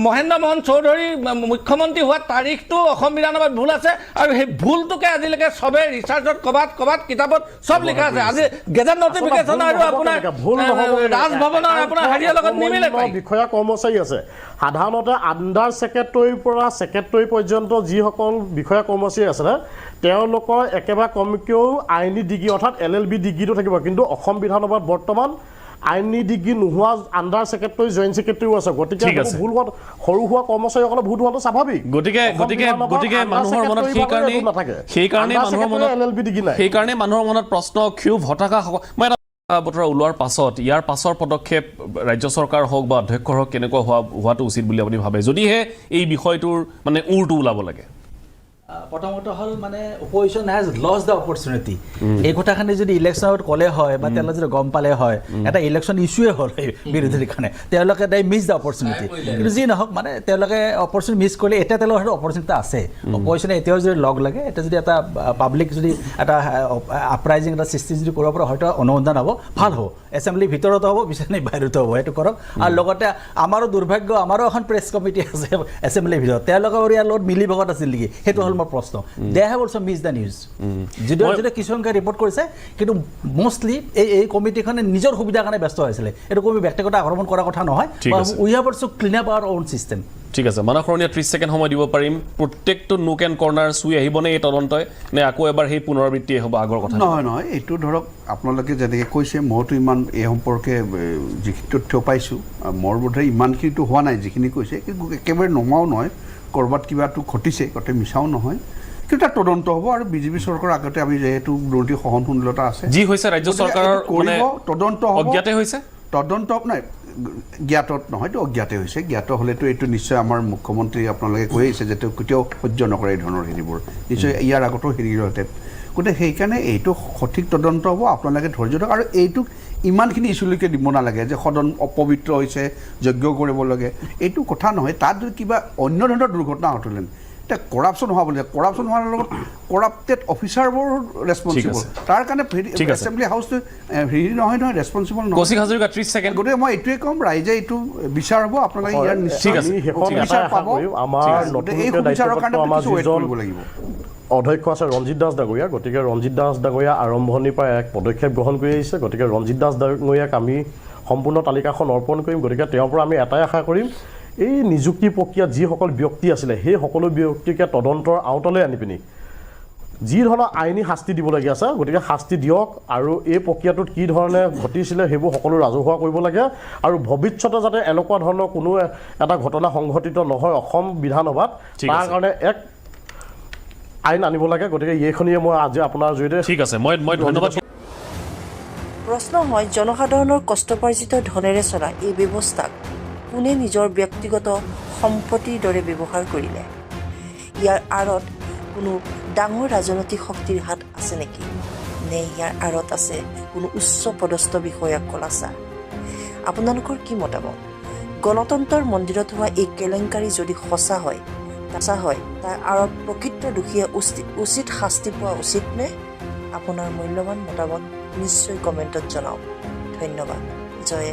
মহেন্দ্ৰ মোহন চৌধুৰী মুখ্যমন্ত্ৰী হোৱা তাৰিখটো অসম বিধানসভাত ভুল আছে, আৰু সেই ভুলটোকে আজিলৈকে চবে ৰিচাৰ্চত ক'ৰবাত কিতাপত চব লিখা আছে। আজি গেজেট নটিফিকেশ্যন আৰু আপোনাৰ ৰাজভৱনৰ আপোনাৰ হেৰিৰ লগত নিমিলে। বিষয়া কৰ্মচাৰী আছে, সাধাৰণতে আণ্ডাৰ ছেক্ৰেটৰীৰ পৰা ছেক্ৰেটৰী পৰ্যন্ত যিসকল বিষয়া কৰ্মচাৰী আছে, তেওঁলোকৰ একেবাৰে কমকৈও আইনী ডিগ্ৰী অৰ্থাৎ LLB ডিগ্ৰীটো থাকিব। কিন্তু অসম বিধানসভাত বৰ্তমান আইনী ডিগ্ৰী নোহোৱা আণ্ডাৰ ছেক্ৰেটৰী, জইণ্ট ছেক্ৰেটৰীও আছে। গতিকে ভুল হোৱাত, সৰু হোৱা কৰ্মচাৰীসকলে ভুল হোৱাটো স্বাভাৱিক। গতিকে মানুহৰ মনত সেইকাৰণে মানুহৰ মনত প্ৰশ্ন, ক্ষোভ, হতাশা। মই বতৰা ওলোৱাৰ পাছত, ইয়াৰ পাছৰ পদক্ষেপ ৰাজ্য চৰকাৰ হওক বা অধ্যক্ষ হওক কেনেকুৱা হোৱাটো উচিত বুলি আপুনি ভাবে, যদিহে এই বিষয়টোৰ মানে উৰটো ওলাব লাগে? প্ৰথমত হ'ল মানে opposition has lost the opportunity. এই কথাখিনি যদি ইলেকশ্যনত ক'লে হয় বা তেওঁলোকে যদি গম পালে হয়, এটা ইলেকশ্যন ইছ্যুৱে হ'ল বিৰোধীৰ কাৰণে, তেওঁলোকে দে মিছ দ্য অপৰচুনিটি। কিন্তু যি নহওক, মানে তেওঁলোকে অপৰচুনিটি মিছ কৰিলে। এতিয়া তেওঁলোকৰ সেইটো অপৰচুনিটি আছে, অপজিশ্যনে এতিয়াও যদি লগ লাগে, এতিয়া যদি এটা পাব্লিক যদি এটা আপৰাইজিং এটা সৃষ্টি যদি কৰিব পৰা, হয়তো অনুসন্ধান হ'ব, ভাল হ'ব। এছেম্বলিৰ ভিতৰতো হ'ব, বিচাৰি বাহিৰতো হ'ব, সেইটো কৰক। আৰু লগতে আমাৰো দুৰ্ভাগ্য, আমাৰো এখন প্ৰেছ কমিটি আছে এছেম্বলিৰ ভিতৰত, তেওঁলোকৰ ইয়াৰ লগত মিলি ভগত আছিল নেকি, সেইটো হ'ল মোৰ প্ৰশ্ন। They have also' miss the news. যদিও কিছুসংখ্যাই ৰিপৰ্ট কৰিছে, কিন্তু মষ্টলি এই কমিটিখনে নিজৰ সুবিধাৰ কাৰণে ব্যস্ত হৈছিলে। এইটো কোনো ব্যক্তিগত আক্ৰমণ কৰাৰ কথা নহয়। We have also' clean up our own system. ঠিক আছে, মানস সৰণীয়া 30 ছেকেণ্ড সময় দিব পাৰিম। প্ৰত্যেকটো নুক এণ্ড কৰ্ণাৰ চুই আহিবনে এই তদন্তই, নে আকৌ এবাৰ সেই পুনৰাবৃত্তিয়ে হ'ব আগৰ কথা? নহয়, এইটো ধৰক আপোনালোকে যেনেকৈ কৈছে, মইতো ইমান এই সম্পৰ্কে যিখিনি তথ্য পাইছোঁ, মোৰ বোধহয় ইমানখিনিতো হোৱা নাই যিখিনি কৈছে। কিন্তু একেবাৰে নোহোৱাও নহয়, ক'ৰবাত কিবাটো ঘটিছে, গোটেই মিছাও নহয়। কিন্তু এটা তদন্ত হ'ব আৰু বিজেপি চৰকাৰৰ আগতে আমি যিহেতু দুৰ্নীতি সহনশীলতা আছে যি হৈছে ৰাজ্য গতিকে চৰকাৰৰ এইটো কৰিব, মানে তদন্ত হ'ব অজ্ঞাতে হৈছে তদন্ত নাই জ্ঞাতত নহয়তো অজ্ঞাতে হৈছে জ্ঞাত হ'লেতো এইটো নিশ্চয় আমাৰ মুখ্যমন্ত্ৰী আপোনালোকে কৈ আহিছে যে তেওঁ কেতিয়াও সহ্য নকৰে এই ধৰণৰ হেৰিবোৰ নিশ্চয় ইয়াৰ আগতো হেৰিহেঁতেন গতিকে সেইকাৰণে এইটো সঠিক তদন্ত হ'ব আপোনালোকে ধৈৰ্য ধৰক আৰু এইটোক ইমানখিনি ইছ্যুলৈকে দিব নালাগে যে সদন অপবিত্ৰ হৈছে যজ্ঞ কৰিব লাগে এইটো কথা নহয় তাত যদি কিবা অন্য ধৰণৰ দুৰ্ঘটনা ঘটিলেন এতিয়া কৰাপশ্যন হোৱা বুলি কৰাপশ্যন হোৱাৰ লগত কৰাপ্টেড অফিচাৰবোৰ ৰেছপনচিবল তাৰ কাৰণে এছেম্বলি হাউচটো হেৰি নহয় ৰেছপনচিবল নহয় কৌশিক হাজৰিকা 30 ছেকেণ্ড গতিকে মই এইটোৱে ক'ম ৰাইজে এইটো বিচাৰ হ'ব আপোনালোকে ইয়াৰ ঠিক আছে, বিচাৰ পাব আমাৰ এই নতুনকৈ বিচাৰৰ কাৰণে দায়িত্বপ্ৰাপ্ত আমাৰ কিছু ৱেইট যিজন কৰিব লাগিব অধ্যক্ষ আছে ৰঞ্জিত দাস ডাঙৰীয়া গতিকে ৰঞ্জিত দাস ডাঙৰীয়া আৰম্ভণিৰ পৰা এক পদক্ষেপ গ্ৰহণ কৰি আহিছে গতিকে ৰঞ্জিত দাস ডাঙৰীয়াক আমি সম্পূৰ্ণ তালিকাখন অৰ্পণ কৰিম গতিকে তেওঁৰ পৰা আমি এটাই আশা কৰিম এই নিযুক্তি প্ৰক্ৰিয়াত যিসকল ব্যক্তি আছিলে সেই সকলো ব্যক্তিকে তদন্তৰ আওতালৈ আনি পিনি যি ধৰণৰ আইনী শাস্তি দিবলগীয়া আছে গতিকে শাস্তি দিয়ক আৰু এই প্ৰক্ৰিয়াটোত কি ধৰণে ঘটিছিলে সেইবোৰ সকলো ৰাজহুৱা কৰিব লাগে আৰু ভৱিষ্যতে যাতে এনেকুৱা ধৰণৰ কোনো এটা ঘটনা সংঘটিত নহয় অসম বিধানসভাত তাৰ কাৰণে এক আইন আনিব লাগে গতিকে এইখনিয়ে মই আজি আপোনাৰ জৰিয়তে ঠিক আছে মই ধন্যবাদ প্ৰশ্ন হয় জনসাধাৰণৰ কষ্টপাৰ্জিত ধনেৰে চলা এই ব্যৱস্থাক কোনে নিজৰ ব্যক্তিগত সম্পত্তিৰ দৰে ব্যৱহাৰ কৰিলে ইয়াৰ আঁৰত কোনো ডাঙৰ ৰাজনৈতিক শক্তিৰ হাত আছে নেকি নে ইয়াৰ আঁৰত আছে কোনো উচ্চ পদস্থ বিষয়াক কলাচা আপোনালোকৰ কি মতামত গণতন্ত্ৰৰ মন্দিৰত হোৱা এই কেলেংকাৰী যদি সঁচা হয় তাৰ আঁৰত প্ৰকৃত দোষীয়ে উচিত শাস্তি পোৱা উচিত নে আপোনাৰ মূল্যৱান মতামত নিশ্চয় কমেণ্টত জনাওক ধন্যবাদ জয়